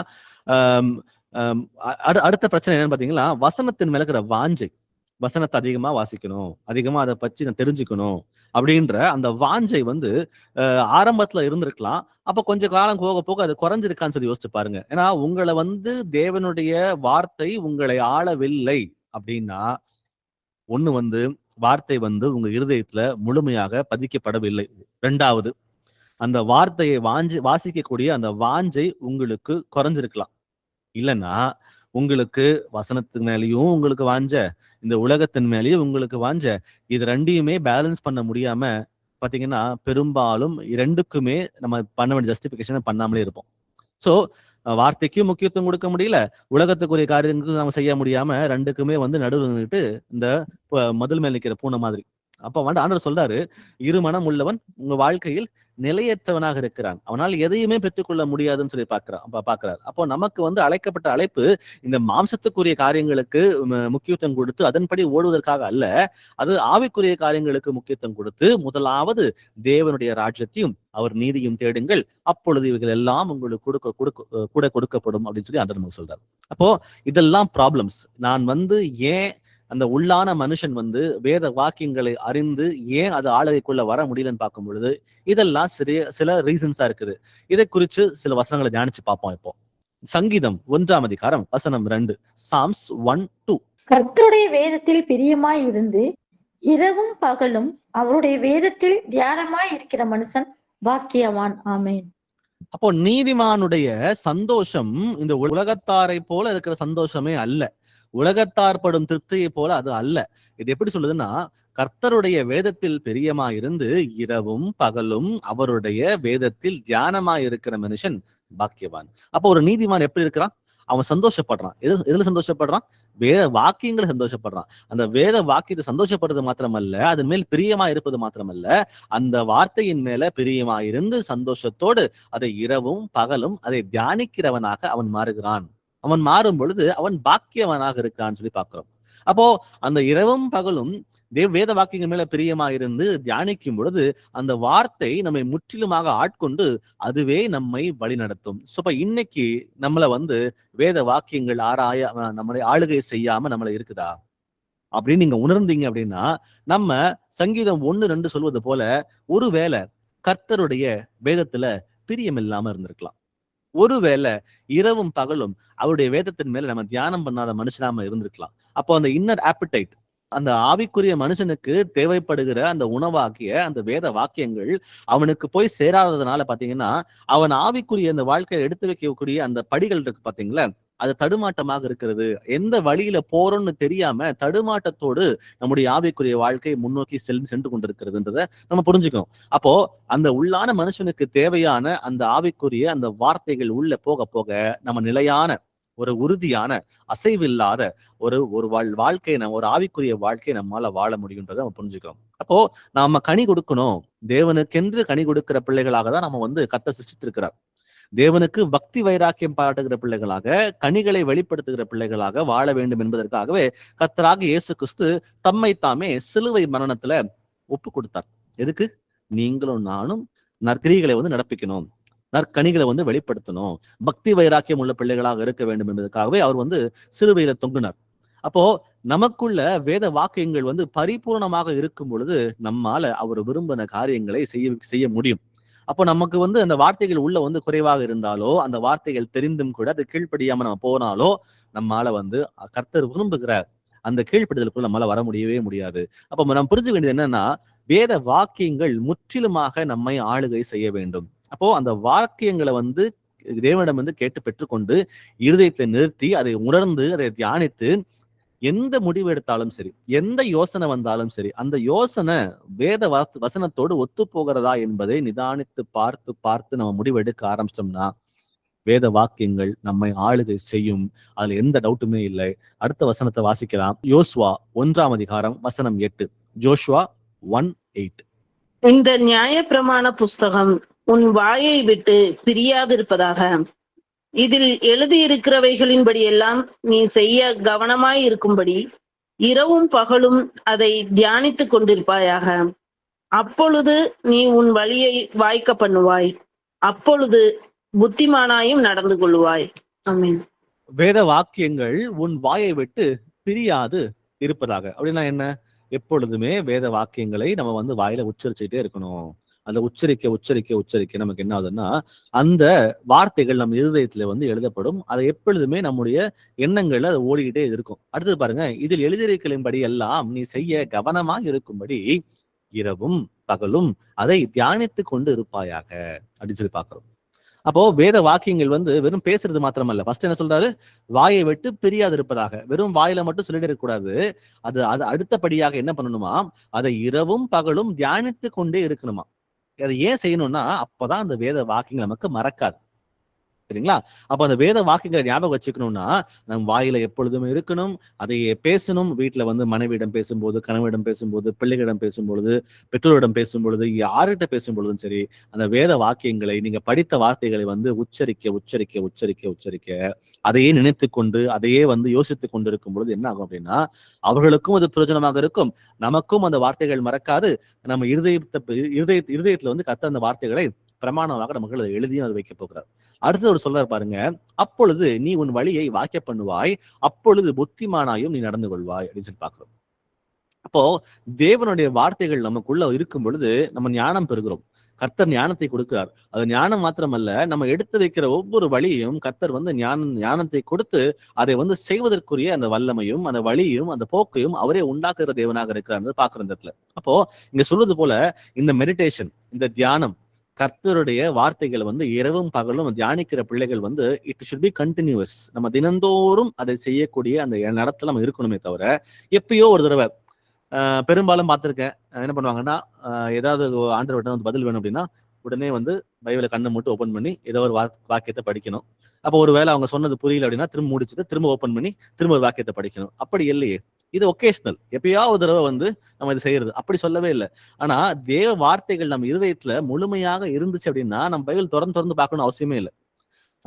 A: அடுத்த பிரச்சனை என்னன்னு பாத்தீங்கன்னா, வசனத்தின் மேல இருக்கிற வாஞ்சை. வசனத்தை அதிகமா வாசிக்கணும், அதிகமா அதை பற்றி நான் தெரிஞ்சுக்கணும் அப்படின்ற அந்த வாஞ்சை வந்து ஆரம்பத்துல இருந்திருக்கலாம். அப்ப கொஞ்ச காலம் போக போக அது குறைஞ்சிருக்கான்னு சொல்லி யோசிச்சு பாருங்க. ஏன்னா உங்களை வந்து தேவனுடைய வார்த்தை உங்களை ஆளவில்லை அப்படின்னா, ஒண்ணு வந்து வார்த்தை வந்து உங்க இருதயத்துல முழுமையாக பதிக்கப்படவில்லை. 2வது, அந்த வார்த்தையை வாசிக்கக்கூடிய அந்த வாஞ்சை உங்களுக்கு குறைஞ்சிருக்கலாம். இல்லைன்னா உங்களுக்கு வசனத்தின் மேலேயும் உங்களுக்கு வாஞ்ச, இந்த உலகத்தின் மேலேயும் உங்களுக்கு வாஞ்ச, இது 2யுமே பேலன்ஸ் பண்ண முடியாம பாத்தீங்கன்னா பெரும்பாலும் 2க்குமே நம்ம பண்ண வேண்டிய ஜஸ்டிபிகேஷன் பண்ணாமலே இருப்போம். சோ வார்த்தைக்கும் முக்கியத்துவம் கொடுக்க முடியல, உலகத்துக்குரிய காரியங்களுக்கு நம்ம செய்ய முடியாம 2க்குமே வந்து நடுவில் நின்றுட்டு இந்த மதில் மேல் நிற்கிற பூனை மாதிரி. அப்ப வந்து ஆண்டவர் சொல்றாரு, இரு மனம் உள்ளவன் உங்க வாழ்க்கையில் நிலையற்றவனாக இருக்கிறான், அவனால் எதையுமே பெற்றுக்கொள்ள முடியாதுன்னு சொல்லி பாக்குறாரு. அப்போ நமக்கு வந்து அழைக்கப்பட்ட அழைப்பு இந்த மாம்சத்துக்குரிய காரியங்களுக்கு முக்கியத்துவம் கொடுத்து அதன்படி ஓடுவதற்காக அல்ல, அது ஆவிக்குரிய காரியங்களுக்கு முக்கியத்துவம் கொடுத்து முதலாவது தேவனுடைய ராஜ்யத்தையும் அவர் நீதியும் தேடுங்கள், அப்பொழுது இவைகள் எல்லாம் உங்களுக்கு கூட கொடுக்கப்படும் அப்படின்னு சொல்லி ஆண்டவர் நமக்கு சொல்றாரு. அப்போ இதெல்லாம் ப்ராப்ளம்ஸ். நான் வந்து ஏன் அந்த உள்ளான மனுஷன் வந்து வேத வாக்கியங்களை அறிந்து ஏன் அது ஆளுகைக்குள்ள வர முடியலன்னு பார்க்கும் பொழுது இதெல்லாம் சில ரீசன்ஸா இருக்குது. இதை குறித்து சில வசனங்களை தியானிச்சு பார்ப்போம். இப்போ சங்கீதம் 1ஆம் அதிகாரம் வசனம் 2, சாம்ஸ் 1:2.
C: கர்த்தருடைய வேதத்தில் பிரியமாய் இருந்து இரவும் பகலும் அவருடைய வேதத்தில் தியானமாய் இருக்கிற மனுஷன் பாக்கியவான். ஆமேன்.
A: அப்போ நீதிமானுடைய சந்தோஷம் இந்த உலகத்தாரை போல இருக்கிற சந்தோஷமே அல்ல, உலகத்தார் படும் திருப்தியை போல அது அல்ல. இது எப்படி சொல்லுதுன்னா, கர்த்தருடைய வேதத்தில் பிரியமாயிருந்து இரவும் பகலும் அவருடைய வேதத்தில் தியானமாய் இருக்கிற மனுஷன் பாக்கியவான். அப்போ ஒரு நீதிமான் எப்படி இருக்கிறான்? அவன் சந்தோஷப்படுறான். எதுல சந்தோஷப்படுறான்? வேத வாக்கியங்களை சந்தோஷப்படுறான். அந்த வேத வாக்கியத்தை சந்தோஷப்படுறது மாத்திரமல்ல, அதன் மேல் பிரியமா இருப்பது மாத்திரமல்ல, அந்த வார்த்தையின் மேல பிரியமாயிருந்து சந்தோஷத்தோடு அதை இரவும் பகலும் அதை தியானிக்கிறவனாக அவன் மாறுகிறான். அவன் மாறும் பொழுது அவன் பாக்கியவனாக இருக்கான்னு சொல்லி பார்க்கிறோம். அப்போ அந்த இரவும் பகலும் வேத வாக்கியங்கள் மேல பிரியமாயிருந்து தியானிக்கும் பொழுது அந்த வார்த்தை நம்மை முற்றிலுமாக ஆட்கொண்டு அதுவே நம்மை வழி நடத்தும். சோ இப்ப இன்னைக்கு நம்மள வந்து வேத வாக்கியங்கள் நம்மளை ஆளுகை செய்யாம நம்மள இருக்குதா அப்படின்னு நீங்க உணர்ந்தீங்க அப்படின்னா, நம்ம சங்கீதம் 1:2 சொல்வது போல ஒருவேளை கர்த்தருடைய வேதத்துல பிரியம் இல்லாம இருந்திருக்கலாம். ஒருவேளை இரவும் பகலும் அவருடைய வேதத்தின் மேல நம்ம தியானம் பண்ணாத மனுஷனாம இருந்திருக்கலாம். அப்போ அந்த இன்னர் ஆப்பிடைட், அந்த ஆவிக்குரிய மனுஷனுக்கு தேவைப்படுகிற அந்த உணவாகிய அந்த வேத வாக்கியங்கள் அவனுக்கு போய் சேராததுனால பாத்தீங்கன்னா, அவன் ஆவிக்குரிய அந்த வாழ்க்கையை எடுத்து வைக்கக்கூடிய அந்த படிகள் இருக்கு பாத்தீங்களா, அது தடுமாட்டமாக இருக்கிறது. எந்த வழியில போறோம்னு தெரியாம தடுமாட்டத்தோடு நம்முடைய ஆவிக்குரிய வாழ்க்கை முன்னோக்கி சென்று கொண்டிருக்கிறதுன்றத நம்ம புரிஞ்சுக்கணும். அப்போ அந்த உள்ளான மனுஷனுக்கு தேவையான அந்த ஆவிக்குரிய அந்த வார்த்தைகள் உள்ள போக போக நம்ம நிலையான ஒரு உறுதியான அசைவில்லாத ஒரு வாழ்க்கையை ஒரு ஆவிக்குரிய வாழ்க்கையை நம்மளால வாழ முடியுன்றதை நம்ம புரிஞ்சுக்கிறோம். அப்போ நாம கனி கொடுக்கணும், தேவனுக்கென்று கனி கொடுக்கிற பிள்ளைகளாக தான் நம்ம வந்து கர்த்தர் சிருஷ்டித்திருக்கிறார். தேவனுக்கு பக்தி வைராக்கியம் பாராட்டுகிற பிள்ளைகளாக, கனிகளை வெளிப்படுத்துகிற பிள்ளைகளாக வாழ வேண்டும் என்பதற்காகவே கர்த்தராக இயேசு கிறிஸ்து தம்மை தாமே சிலுவை மரணத்துல ஒப்பு கொடுத்தார். எதுக்கு? நீங்களும் நானும் நற்கிரிகளை வந்து நடப்பிக்கணும், நற்கனிகளை வந்து வெளிப்படுத்தணும், பக்தி வைராக்கியம் உள்ள பிள்ளைகளாக இருக்க வேண்டும் என்பதற்காகவே அவர் வந்து சிலுவையில தொங்கினார். அப்போ நமக்குள்ள வேத வாக்கியங்கள் வந்து பரிபூர்ணமாக இருக்கும் பொழுது நம்மால அவர் விரும்பின காரியங்களை செய்ய முடியும். அப்போ நமக்கு வந்து அந்த வார்த்தைகள் உள்ள வந்து குறைவாக இருந்தாலோ, அந்த வார்த்தைகள் தெரிந்தும் கூட அது கீழ்ப்படியாம நம்ம போனாலோ, நம்மால வந்து கர்த்தர் விரும்புகிற அந்த கீழ்ப்படிதலுக்குள்ள நம்மளால வர முடியவே முடியாது. அப்போ நம்ம புரிஞ்சு வேண்டியது என்னன்னா, வேத வாக்கியங்கள் முற்றிலுமாக நம்மை ஆளுகை செய்ய வேண்டும். அப்போ அந்த வாக்கியங்களை வந்து தேவனிடம் வந்து கேட்டு பெற்றுக்கொண்டு இருதயத்தை நிறுத்தி அதை உணர்ந்து அதை தியானித்து எந்த முடிவு எடுத்தாலும் சரி, எந்த யோசனை வந்தாலும் சரி, அந்த யோசனை வேத வசனத்தோடு ஒத்து போகிறதா என்பதை நிதானித்து பார்த்து நம்ம முடிவு எடுக்க ஆரம்பிச்சோம்னா வேத வாக்கியங்கள் நம்மை ஆளுகை செய்யும். அதுல எந்த டவுட்டுமே இல்லை. அடுத்த வசனத்தை வாசிக்கலாம். யோசுவா 1ஆம் அதிகாரம் வசனம் 8. ஜோஷுவா 1:8.
D: இந்த நியாயப்பிரமாண புஸ்தகம் உன் வாயை விட்டு பிரியாதிருப்பதாக, இதில் எழுதியிருக்கிறவைகளின்படி எல்லாம் நீ செய்ய கவனமாய் இருக்கும்படி இரவும் பகலும் அதை தியானித்துக் கொண்டிருப்பாயாக. அப்பொழுது நீ உன் வழியை வாய்க்க பண்ணுவாய், அப்பொழுது புத்திமானாயும் நடந்து கொள்வாய். ஆமென்.
A: வேத வாக்கியங்கள் உன் வாயை விட்டு பிரியாது இருப்பதாக. அப்படின்னா என்ன? எப்பொழுதுமே வேத வாக்கியங்களை நம்ம வந்து வாயில உச்சரிச்சுட்டே இருக்கணும். அந்த உச்சரிக்க உச்சரிக்க உச்சரிக்க நமக்கு என்ன ஆகுதுன்னா, அந்த வார்த்தைகள் நம்ம இருதயத்துல வந்து எழுதப்படும். அதை எப்பொழுதுமே நம்முடைய எண்ணங்கள்ல அது ஓடிக்கிட்டே இருக்கும். அடுத்தது பாருங்க, இதில் எழுதியிருக்கிறபடி எல்லாம் நீ செய்ய கவனமாக இருக்கும்படி இரவும் பகலும் அதை தியானித்து கொண்டு இருப்பாயாக அப்படின்னு சொல்லி பாக்குறோம். அப்போ வேத வாக்கியங்கள் வந்து வெறும் பேசுறது மாத்திரமல்ல. ஃபர்ஸ்ட் என்ன சொல்றாரு? வாயை விட்டு பிரியாது இருப்பதாக. வெறும் வாயில மட்டும் சொல்லிட்டு இருக்கக்கூடாது. அது அடுத்தபடியாக என்ன பண்ணணுமா? அதை இரவும் பகலும் தியானித்து கொண்டே இருக்கணுமா. அதை ஏன் செய்யணும்னா, அப்பதான் அந்த வேத வாக்கியங்கள் நமக்கு மறக்காது. சரிங்களா? அப்ப அந்த வேத வாக்கியங்களை ஞாபகம் வச்சுக்கணும்னா, நம் வாயில எப்பொழுதுமே இருக்கணும். அதை பேசணும். வீட்டுல வந்து மனைவியிடம் பேசும்போது, கணவனிடம் பேசும்போது, பிள்ளைகளிடம் பேசும்பொழுது, பெற்றோரிடம் பேசும்பொழுது, யார்கிட்ட பேசும்பொழுதும் சரி, அந்த வேத வாக்கியங்களை நீங்க படித்த வார்த்தைகளை வந்து உச்சரிக்க உச்சரிக்க உச்சரிக்க உச்சரிக்க அதையே நினைத்து கொண்டு அதையே வந்து யோசித்துக் கொண்டு இருக்கும் பொழுது என்ன ஆகும் அப்படின்னா, அவர்களுக்கும் அது பிரயோஜனமாக இருக்கும். நமக்கும் அந்த வார்த்தைகள் மறக்காது. நம்ம இருதயத்துல வந்து கத்த அந்த வார்த்தைகளை பிரமாணமாக நமக்கு எழுதியும் அதை வைக்க போகிறார். அடுத்து ஒரு சொல்றாரு பாருங்க, அப்பொழுது நீ உன் வழியை வாய்க்க பண்ணுவாய், அப்பொழுது புத்திமானாயும் நீ நடந்து கொள்வாய் அப்படின்னு சொல்லி பாக்குறோம். அப்போ தேவனுடைய வார்த்தைகள் நமக்குள்ள இருக்கும் பொழுது நம்ம ஞானம் பெறுகிறோம். கர்த்தர் ஞானத்தை கொடுக்கிறார். அது ஞானம் மாத்திரமல்ல, நம்ம எடுத்து வைக்கிற ஒவ்வொரு வழியையும் கர்த்தர் வந்து ஞானத்தை கொடுத்து அதை வந்து செய்வதற்குரிய அந்த வல்லமையும் அந்த வழியும் அந்த போக்கையும் அவரே உண்டாக்குற தேவனாக இருக்கிறார் பாக்குற இடத்துல. அப்போ இங்க சொல்றது போல இந்த மெடிடேஷன், இந்த தியானம், கர்த்தருடைய வார்த்தைகளை வந்து இரவும் பகலும் தியானிக்கிற பிள்ளைகள் வந்து இட் ஷுட் பி கண்டினியூஸ். நம்ம தினந்தோறும் அதை செய்யக்கூடிய அந்த நடத்துல நம்ம இருக்கணுமே தவிர, எப்பயோ ஒரு தடவை பெரும்பாலும் பார்த்திருக்கேன். என்ன பண்ணுவாங்கன்னா, ஏதாவது ஆண்டவர்கிட்ட வந்து பதில் வேணும் அப்படின்னா உடனே வந்து பைபிளை கண்ணை மட்டும் ஓப்பன் பண்ணி ஏதோ ஒரு வாக்கியத்தை படிக்கணும். அப்போ ஒரு வேளை அவங்க சொன்னது புரியல அப்படின்னா திரும்ப முடிச்சுட்டு திரும்ப ஓப்பன் பண்ணி திரும்ப ஒரு வாக்கியத்தை படிக்கணும். அப்படி இல்லையே, இது ஒகேஷனல், எப்பயாவது தடவை வந்து நம்ம இது செய்யறது. அப்படி சொல்லவே இல்லை. ஆனா தேவ வார்த்தைகள் நம்ம இருதயத்துல முழுமையாக இருந்துச்சு அப்படின்னா நம்ம பைபிள் திறந்து பார்க்கணும் அவசியமே இல்லை.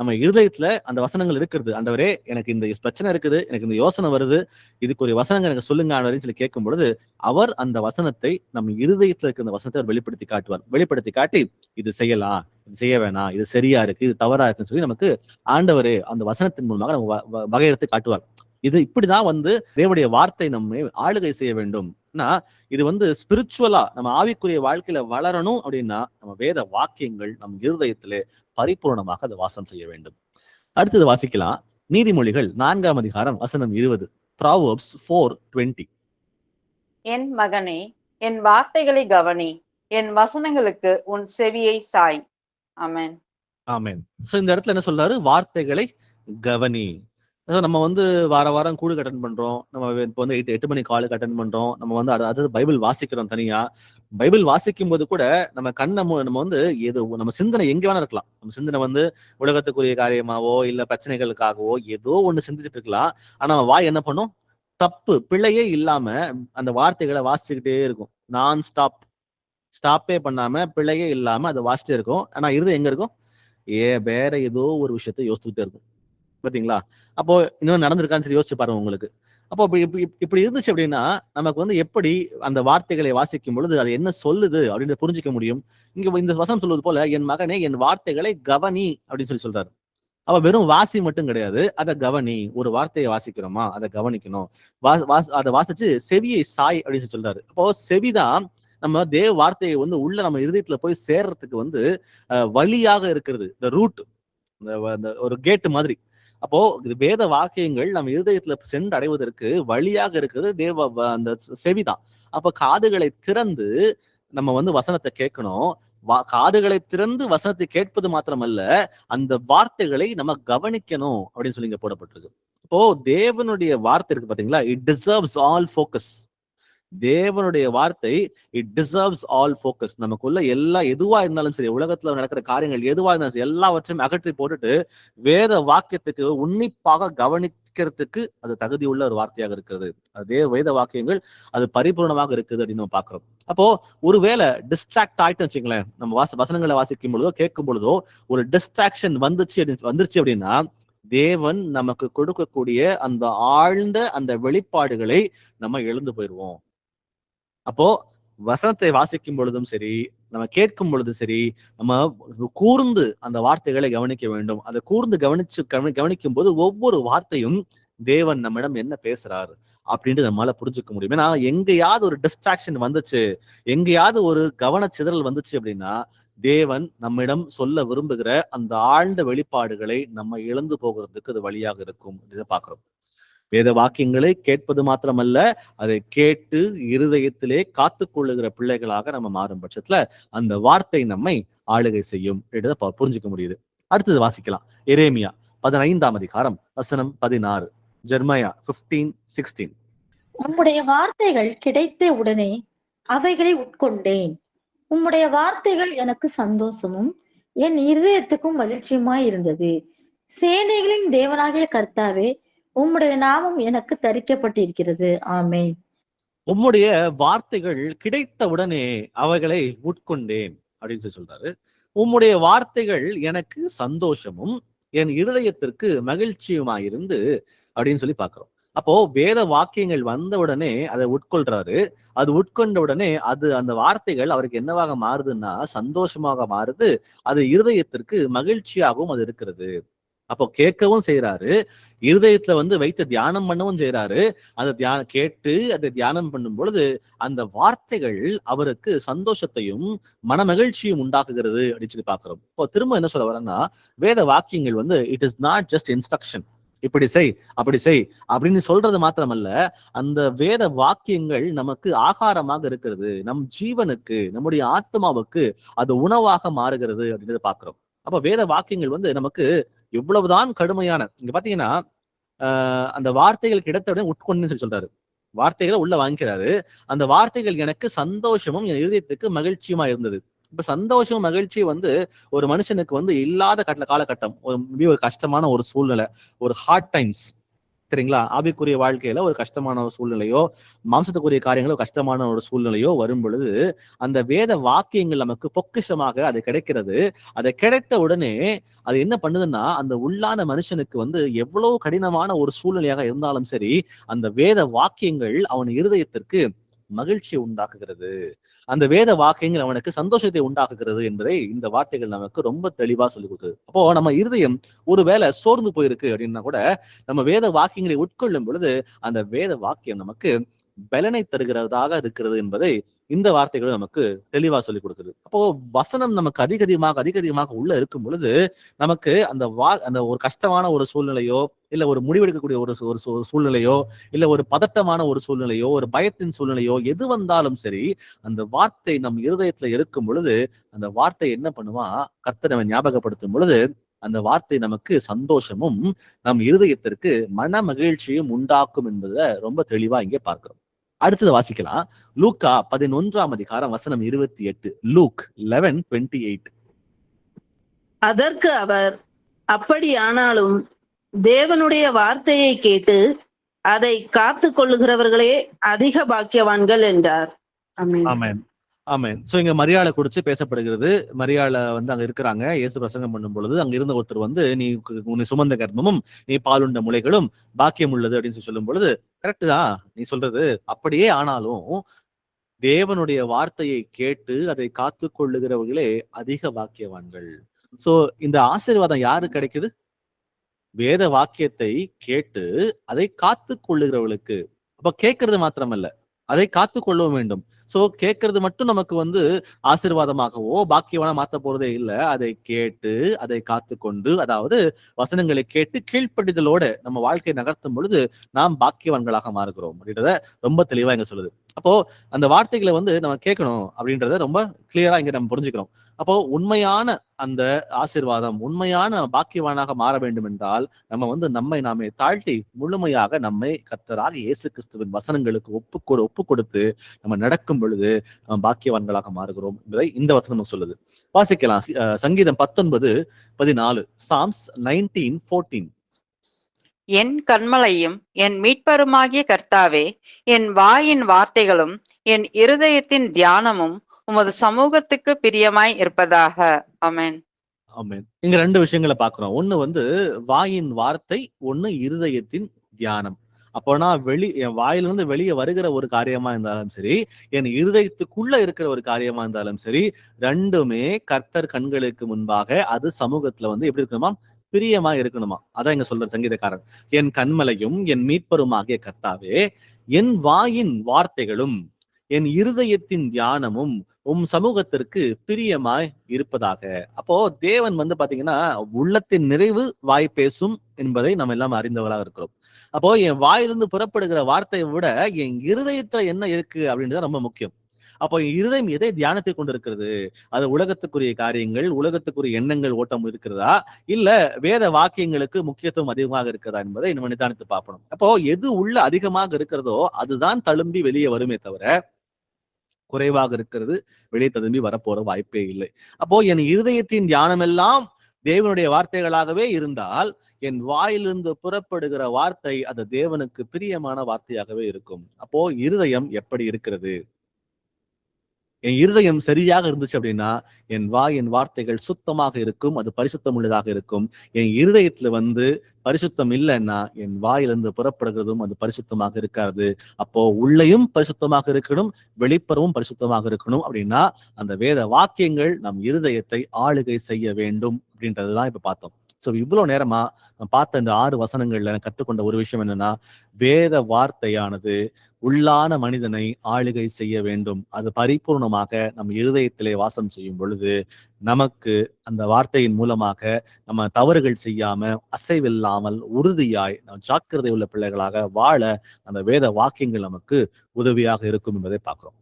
A: நம்ம இருதயத்துல அந்த வசனங்கள் இருக்கிறது. ஆண்டவரே, எனக்கு இந்த பிரச்சனை இருக்குது, எனக்கு இந்த யோசனை வருது, இதுக்கு ஒரு வசனங்கள் எனக்கு சொல்லுங்க ஆண்டவரேன்னு சொல்லி கேட்கும் பொழுது அவர் அந்த வசனத்தை நம்ம இருதயத்துல இருக்கிற அந்த வசனத்தை அவர் வெளிப்படுத்தி காட்டுவார். வெளிப்படுத்தி காட்டி இது செய்யலாம், இது செய்ய வேணாம், இது சரியா இருக்கு, இது தவறா இருக்குன்னு சொல்லி நமக்கு ஆண்டவரே அந்த வசனத்தின் மூலமாக நம்ம வகையெடுத்து காட்டுவார். இது இப்படிதான் வந்து தேவனுடைய வார்த்தை நம்மை ஆளுகை செய்ய வேண்டும். இது வந்து ஸ்பிரிச்சுவலா நம்ம ஆவிக்குரிய வாழ்க்கையில வளரணும் அப்படின்னா நம்ம வேத வாக்கியங்கள் நம் இருதயத்திலே பரிபூர்ணமாக அதை வாசம் செய்ய வேண்டும். அடுத்தது வாசிக்கலாம். நீதிமொழிகள் 4ஆம் அதிகாரம் வசனம் 20. Proverbs 4:20.
B: என் மகனே, என் வார்த்தைகளை கவனி, என் வசனங்களுக்கு உன் செவியை சாய். ஆமென்.
A: ஆமென். சோ இந்த இடத்துல என்ன சொல்றாரு? வார்த்தைகளை கவனி. நம்ம வந்து வாரம் கூடுக்கு அட்டன் பண்றோம். நம்ம இப்போ வந்து 8 மணி காலுக்கு அட்டன் பண்றோம். நம்ம வந்து அதாவது பைபிள் வாசிக்கிறோம் தனியா. பைபிள் வாசிக்கும் போது கூட நம்ம நம்ம வந்து ஏதோ நம்ம சிந்தனை எங்க வேணா இருக்கலாம். நம்ம சிந்தனை வந்து உலகத்துக்குரிய காரியமாவோ இல்ல பிரச்சனைகளுக்காகவோ ஏதோ ஒண்ணு சிந்திச்சுட்டு இருக்கலாம். ஆனா நம்ம வாய் என்ன பண்ணும்? தப்பு பிழையே இல்லாம அந்த வார்த்தைகளை வாசிச்சுக்கிட்டே இருக்கும். நான் ஸ்டாப்பே பண்ணாம பிழையே இல்லாம அதை வாசிட்டே இருக்கும். ஆனா இருது எங்க இருக்கும்? வேற ஏதோ ஒரு விஷயத்த யோசிச்சுக்கிட்டே இருக்கும். பாத்தீங்களா? அப்போ இந்த மாதிரி நடந்திருக்கான்னு சொல்லி யோசிச்சு பாருங்க உங்களுக்கு. அப்போ இப்படி இருந்துச்சு அப்படின்னா நமக்கு வந்து எப்படி அந்த வார்த்தைகளை வாசிக்கும் பொழுது அது என்ன சொல்லுது அப்படின்னு புரிஞ்சுக்க முடியும். இங்க இந்த வசனம் சொல்வது போல, என் மகனே என் வார்த்தைகளை கவனி அப்படின்னு சொல்றாரு. அப்ப வெறும் வாசி மட்டும் கிடையாது, அதை கவனி. ஒரு வார்த்தையை வாசிக்கிறோமா அதை கவனிக்கணும். அதை வாசிச்சு செவியை சாய் அப்படின்னு சொல்றாரு. அப்போ செவிதான் நம்ம தேவ வார்த்தையை வந்து உள்ள நம்ம இருதயத்துல போய் சேர்றதுக்கு வந்து வழியாக இருக்கிறது. இந்த ரூட், ஒரு கேட்டு மாதிரி. அப்போ இது வேத வாக்கியங்கள் நம்ம இருதயத்துல சென்று அடைவதற்கு வழியாக இருக்கிறது அந்த செவிதான். அப்ப காதுகளை திறந்து நம்ம வந்து வசனத்தை கேட்கணும். காதுகளை திறந்து வசனத்தை கேட்பது மாத்திரமல்ல, அந்த வார்த்தைகளை நம்ம கவனிக்கணும் அப்படின்னு சொல்லி இங்க போடப்பட்டிருக்கு. இப்போ தேவனுடைய வார்த்தை இருக்கு பாத்தீங்களா, இட் டிசர்வ்ஸ் ஆல் ஃபோக்கஸ். தேவனுடைய வார்த்தை இட் டிசர்வ்ஸ் ஆல் ஃபோக்கஸ். நமக்குள்ள எதுவா இருந்தாலும் சரி, உலகத்துல நடக்கிற காரியங்கள் எதுவா இருந்தாலும் சரி, எல்லாவற்றையும் அகற்றி போட்டுட்டு வேத வாக்கியத்துக்கு உன்னிப்பாக கவனிக்கிறதுக்கு அது தகுதி உள்ள ஒரு வார்த்தையாக இருக்கிறது. அதே வேத வாக்கியங்கள் அது பரிபூர்ணமாக இருக்குது அப்படின்னு நம்ம பாக்குறோம். அப்போ ஒருவேளை டிஸ்ட்ராக்ட் ஆயிட்டு வச்சுங்களேன், நம்ம வசனங்களை வாசிக்கும் பொழுதோ கேட்கும் பொழுதோ ஒரு டிஸ்ட்ராக்ஷன் வந்துருச்சு அப்படின்னா தேவன் நமக்கு கொடுக்கக்கூடிய அந்த ஆழ்ந்த அந்த வெளிப்பாடுகளை நம்ம எழுந்து போயிடுவோம். அப்போ வசனத்தை வாசிக்கும் பொழுதும் சரி, நம்ம கேட்கும் பொழுதும் சரி, நம்ம கூர்ந்து அந்த வார்த்தைகளை கவனிக்க வேண்டும். அதை கூர்ந்து கவனிக்கும் போது ஒவ்வொரு வார்த்தையும் தேவன் நம்மிடம் என்ன பேசுறாரு அப்படின்ட்டு நம்மளால புரிஞ்சுக்க முடியும். ஏன்னா எங்கேயாவது ஒரு டிஸ்ட்ராக்ஷன் வந்துச்சு, எங்கேயாவது ஒரு கவனச்சிதறல் வந்துச்சு அப்படின்னா தேவன் நம்மிடம் சொல்ல விரும்புகிற அந்த ஆழ்ந்த வெளிப்பாடுகளை நம்ம இழந்து போகிறதுக்கு அது வழியாக இருக்கும். இதை பார்க்கிறோம். வேத வாக்கியங்களை கேட்பது மாத்திரமல்ல, அதை கேட்டு இருதயத்திலே காத்து கொள்ளுகிற பிள்ளைகளாக நம்ம மாறும் பட்சத்துல அந்த வார்த்தை நம்மை ஆளுகை செய்யும். புரிஞ்சுக்க முடியுது. அடுத்தது வாசிக்கலாம். எரேமியா 15ஆம் அதிகாரம் வசனம் 16. ஜெர்மயா 15:16.
C: உம்முடைய வார்த்தைகள் கிடைத்த உடனே அவைகளை உட்கொண்டேன். உம்முடைய வார்த்தைகள் எனக்கு சந்தோஷமும் என் இருதயத்துக்கும் மகிழ்ச்சியுமாய் இருந்தது. சேனைகளின் தேவனாகிய கர்த்தாவே, உம்முடைய நாமம் எனக்கு தரிக்கப்பட்டிருக்கிறது. ஆமென்.
A: உம்முடைய வார்த்தைகள் கிடைத்த உடனே அவைகளை உட்கொண்டேன் அப்படின்னு சொல்றாரு. உம்முடைய வார்த்தைகள் எனக்கு சந்தோஷமும் என் இருதயத்திற்கு மகிழ்ச்சியுமாயிருந்து அப்படின்னு சொல்லி பாக்குறோம். அப்போ வேத வாக்கியங்கள் வந்த உடனே அதை உட்கொள்றாரு. அது உட்கொண்ட உடனே அந்த வார்த்தைகள் அவருக்கு என்னவாக மாறுதுன்னா சந்தோஷமாக மாறுது. அது இருதயத்திற்கு மகிழ்ச்சியாகவும் அது இருக்கிறது. அப்போ கேட்கவும் செய்யறாரு, இருதயத்துல வைத்து தியானம் பண்ணவும் செய்யறாரு. அதை கேட்டு அதை தியானம் பண்ணும் பொழுது அந்த வார்த்தைகள் அவருக்கு சந்தோஷத்தையும் மன மகிழ்ச்சியும் உண்டாக்குகிறது அப்படின்னு சொல்லி பாக்குறோம். இப்போ திரும்ப என்ன சொல்ல வரேன்னா, வேத வாக்கியங்கள் it is not just instruction, இப்படி செய் அப்படி செய் அப்படின்னு சொல்றது மாத்திரமல்ல, அந்த வேத வாக்கியங்கள் நமக்கு ஆகாரமாக இருக்கிறது. நம் ஜீவனுக்கு, நம்முடைய ஆத்மாவுக்கு அது உணவாக மாறுகிறது அப்படின்றத பாக்குறோம். அப்ப வேத வாக்கியங்கள் நமக்கு எவ்வளவுதான் கடுமையான, இங்க பாத்தீங்கன்னா அந்த வார்த்தைகள் கிடைத்த உடனே உட்கொண்டு சொல்றாரு. வார்த்தைகளை உள்ள வாங்கிக்கிறாரு. அந்த வார்த்தைகள் எனக்கு சந்தோஷமும் என் இருதயத்துக்கு மகிழ்ச்சியுமா இருந்தது. இப்ப சந்தோஷம் மகிழ்ச்சி ஒரு மனுஷனுக்கு இல்லாத காலகட்டம், ஒரு கஷ்டமான ஒரு சூழ்நிலை, ஒரு ஹார்ட் டைம்ஸ், சரிங்களா, ஆவிக்குரிய வாழ்க்கையில ஒரு கஷ்டமான ஒரு சூழ்நிலையோ, மாம்சத்துக்குரிய காரியங்களோ கஷ்டமான ஒரு சூழ்நிலையோ வரும் பொழுது அந்த வேத வாக்கியங்கள் நமக்கு பொக்கிஷமாக அது கிடைக்கிறது. அதை கிடைத்த உடனே அது என்ன பண்ணுதுன்னா, அந்த உள்ளான மனுஷனுக்கு எவ்வளவு கடினமான ஒரு சூழ்நிலையாக இருந்தாலும் சரி, அந்த வேத வாக்கியங்கள் அவன் இருதயத்திற்கு மகிழ்ச்சி உண்டாக்குகிறது. அந்த வேத வாக்கியங்கள் அவனுக்கு சந்தோஷத்தை உண்டாக்குகிறது என்பதை இந்த வார்த்தைகள் நமக்கு ரொம்ப தெளிவா சொல்லி கொடுக்குது. அப்போ நம்ம இருதயம் ஒருவேளை சோர்ந்து போயிருக்கு அப்படின்னா கூட நம்ம வேத வாக்கியங்களை உட்கொள்ளும் பொழுது அந்த வேத வாக்கியம் நமக்கு பலனை தருகிறதாக இருக்கிறது என்பதை இந்த வார்த்தைகள் நமக்கு தெளிவா சொல்லி கொடுக்குது. அப்போ வசனம் நமக்கு அதிகமாக உள்ள இருக்கும் பொழுது நமக்கு அந்த ஒரு கஷ்டமான ஒரு சூழ்நிலையோ, இல்ல ஒரு முடிவெடுக்கக்கூடிய ஒரு சூழ்நிலையோ, இல்ல ஒரு பதட்டமான ஒரு சூழ்நிலையோ, ஒரு பயத்தின் சூழ்நிலையோ எது வந்தாலும் சரி, அந்த வார்த்தை நம் இருதயத்துல இருக்கும் பொழுது அந்த வார்த்தை என்ன பண்ணுவா, கர்த்தர் நம்ம ஞாபகப்படுத்தும் பொழுது அந்த வார்த்தை நமக்கு சந்தோஷமும் நம் இருதயத்திற்கு மன மகிழ்ச்சியும் உண்டாக்கும் என்பதை ரொம்ப தெளிவா இங்கே பார்க்கிறோம். அடுத்தது வாசிக்கலாம். லூக்கா 11ஆம் அதிகாரம் வசனம் 28. லூக் 11:28.
D: அதற்கு அவர், அப்படியானாலும் தேவனுடைய வார்த்தையை கேட்டு அதை காத்து கொள்ளுகிறவர்களே அதிக பாக்கியவான்கள் என்றார்.
A: ஆமென். ஆமென். சோ இங்க மரியாளை குறிச்சு பேசப்படுகிறது. மரியாளை அங்க இருக்கிறாங்க. இயேசு பிரசங்கம் பண்ணும் பொழுது அங்க இருந்த ஒருத்தர் நீ உன்னை சுமந்த கர்ப்பமும் நீ பாலுண்ட முலைகளும் பாக்கியம் உள்ளது அப்படின்னு சொல்லும் பொழுது, கரெக்ட் தான் நீ சொல்றது. அப்படியே ஆனாலும் தேவனுடைய வார்த்தையை கேட்டு அதை காத்து கொள்ளுகிறவர்களே அதிக பாக்கியவான்கள். சோ இந்த ஆசீர்வாதம் யாரு கிடைக்குது? வேத வாக்கியத்தை கேட்டு அதை காத்து கொள்ளுகிறவர்களுக்கு. அப்ப கேட்கறது மாத்திரமல்ல, அதை காத்து கொள்ளவும் வேண்டும். சோ கேட்கறது மட்டும் நமக்கு ஆசீர்வாதமாகவோ பாக்கியவான மாத்த போறதே இல்லை. அதை கேட்டு அதை காத்து கொண்டு, அதாவது வசனங்களை கேட்டு கீழ்ப்படிதலோட நம்ம வாழ்க்கையை நகர்த்தும் பொழுது நாம் பாக்கியவான்களாக மாறுகிறோம் அப்படின்றத ரொம்ப தெளிவா இங்க சொல்லுது. அப்போ அந்த வார்த்தைகளை நம்ம கேட்கணும் அப்படின்றத ரொம்ப கிளியரா இங்க நம்ம புரிஞ்சுக்கிறோம். அப்போ உண்மையான அந்த ஆசீர்வாதம், உண்மையான பாக்கியவானாக மாற வேண்டும் என்றால் நம்ம நம்மை நாமே தாழ்த்தி முழுமையாக நம்மை கர்த்தராக இயேசு கிறிஸ்துவின் வசனங்களுக்கு ஒப்பு கொடுத்து நம்ம நடக்கும் பொழுது நம்ம பாக்கியவான்களாக மாறுகிறோம் என்பதை இந்த வசனம் சொல்லுது. வாசிக்கலாம். சங்கீதம் 19:14. Psalms 19:14.
B: என் கன்மலையும் என் மீட்பருமாகிய கர்த்தாவே, என் வாயின் வார்த்தைகளும் என் இருதயத்தின் தியானமும் உமது சமூகத்துக்கு பிரியமாய் இருப்பதாக. ஆமென்.
A: ஆமென். இங்க ரெண்டு விஷயங்களை பார்க்கிறோம். ஒண்ணு வாயின் வார்த்தை, ஒண்ணு இருதயத்தின் தியானம். அப்போனா என் வாயிலிருந்து வெளியே வருகிற ஒரு காரியமா இருந்தாலும் சரி, என் இருதயத்துக்குள்ள இருக்கிற ஒரு காரியமா இருந்தாலும் சரி, ரெண்டுமே கர்த்தர் கண்களுக்கு முன்பாக அது சமூகத்துல எப்படி இருக்கணுமா, பிரியமா இருக்கணுமா. அதான் இங்க சொல்ற சங்கீதக்காரன், என் கண்மலையும் என் மீட்பருமாகிய கர்த்தாவே, என் வாயின் வார்த்தைகளும் என் இருதயத்தின் தியானமும் சமூகத்திற்கு பிரியமாய் இருப்பதாக. அப்போ தேவன் பாத்தீங்கன்னா, உள்ளத்தின் நிறைவு வாய் பேசும் என்பதை நம்ம எல்லாம் அறிந்தவர்களாக இருக்கிறோம். அப்போ என் வாயிலிருந்து புறப்படுகிற வார்த்தையை விட என் இருதயத்துல என்ன இருக்கு அப்படின்றது ரொம்ப முக்கியம். அப்போ என் இருதயம் எதை தியானத்தை கொண்டு இருக்கிறது? அது உலகத்துக்குரிய காரியங்கள், உலகத்துக்குரிய எண்ணங்கள் ஓட்டம் இருக்கிறதா, இல்ல வேத வாக்கியங்களுக்கு முக்கியத்துவம் அதிகமாக இருக்கிறதா என்பதை நம்ம நிதானித்து பார்க்கணும். அப்போ எது உள்ள அதிகமாக இருக்கிறதோ அதுதான் தழும்பி வெளியே வருமே தவிர, குறைவாக இருக்கிறது வெளியே ததும்பி வரப்போற வாய்ப்பே இல்லை. அப்போ என் இருதயத்தின் தியானம் எல்லாம் தேவனுடைய வார்த்தைகளாகவே இருந்தால், என் வாயிலிருந்து புறப்படுகிற வார்த்தை அது தேவனுக்கு பிரியமான வார்த்தையாகவே இருக்கும். அப்போ இருதயம் எப்படி இருக்கிறது? என் இருதயம் சரியாக இருந்துச்சு அப்படின்னா, என் வார்த்தைகள் சுத்தமாக இருக்கும், அது பரிசுத்தம் உள்ளதாக இருக்கும். என் இருதயத்துல பரிசுத்தம் இல்லைன்னா என் வாயிலிருந்து புறப்படுகிறதும் அது பரிசுத்தமாக இருக்காது. அப்போ உள்ளேயும் பரிசுத்தமாக இருக்கணும், வெளிப்புறமும் பரிசுத்தமாக இருக்கணும். அப்படின்னா அந்த வேத வாக்கியங்கள் நம் இருதயத்தை ஆளுகை செய்ய வேண்டும் அப்படின்றதுதான் இப்ப பார்த்தோம். சோ இவ்வளவு நேரமா நான் பார்த்த இந்த 6 வசனங்கள்ல கற்றுக்கொண்ட ஒரு விஷயம் என்னன்னா, வேத வார்த்தையானது உள்ளான மனிதனை ஆளுகை செய்ய வேண்டும். அது பரிபூர்ணமாக நம் இருதயத்திலே வாசம் செய்யும் பொழுது நமக்கு அந்த வார்த்தையின் மூலமாக நம்ம தவறுகள் செய்யாம, அசைவில்லாமல், உறுதியாய் நாம் ஜாக்கிரதை உள்ள பிள்ளைகளாக வாழ அந்த வேத வாக்கியங்கள் நமக்கு உதவியாக இருக்கும் என்பதை பார்க்கிறோம்.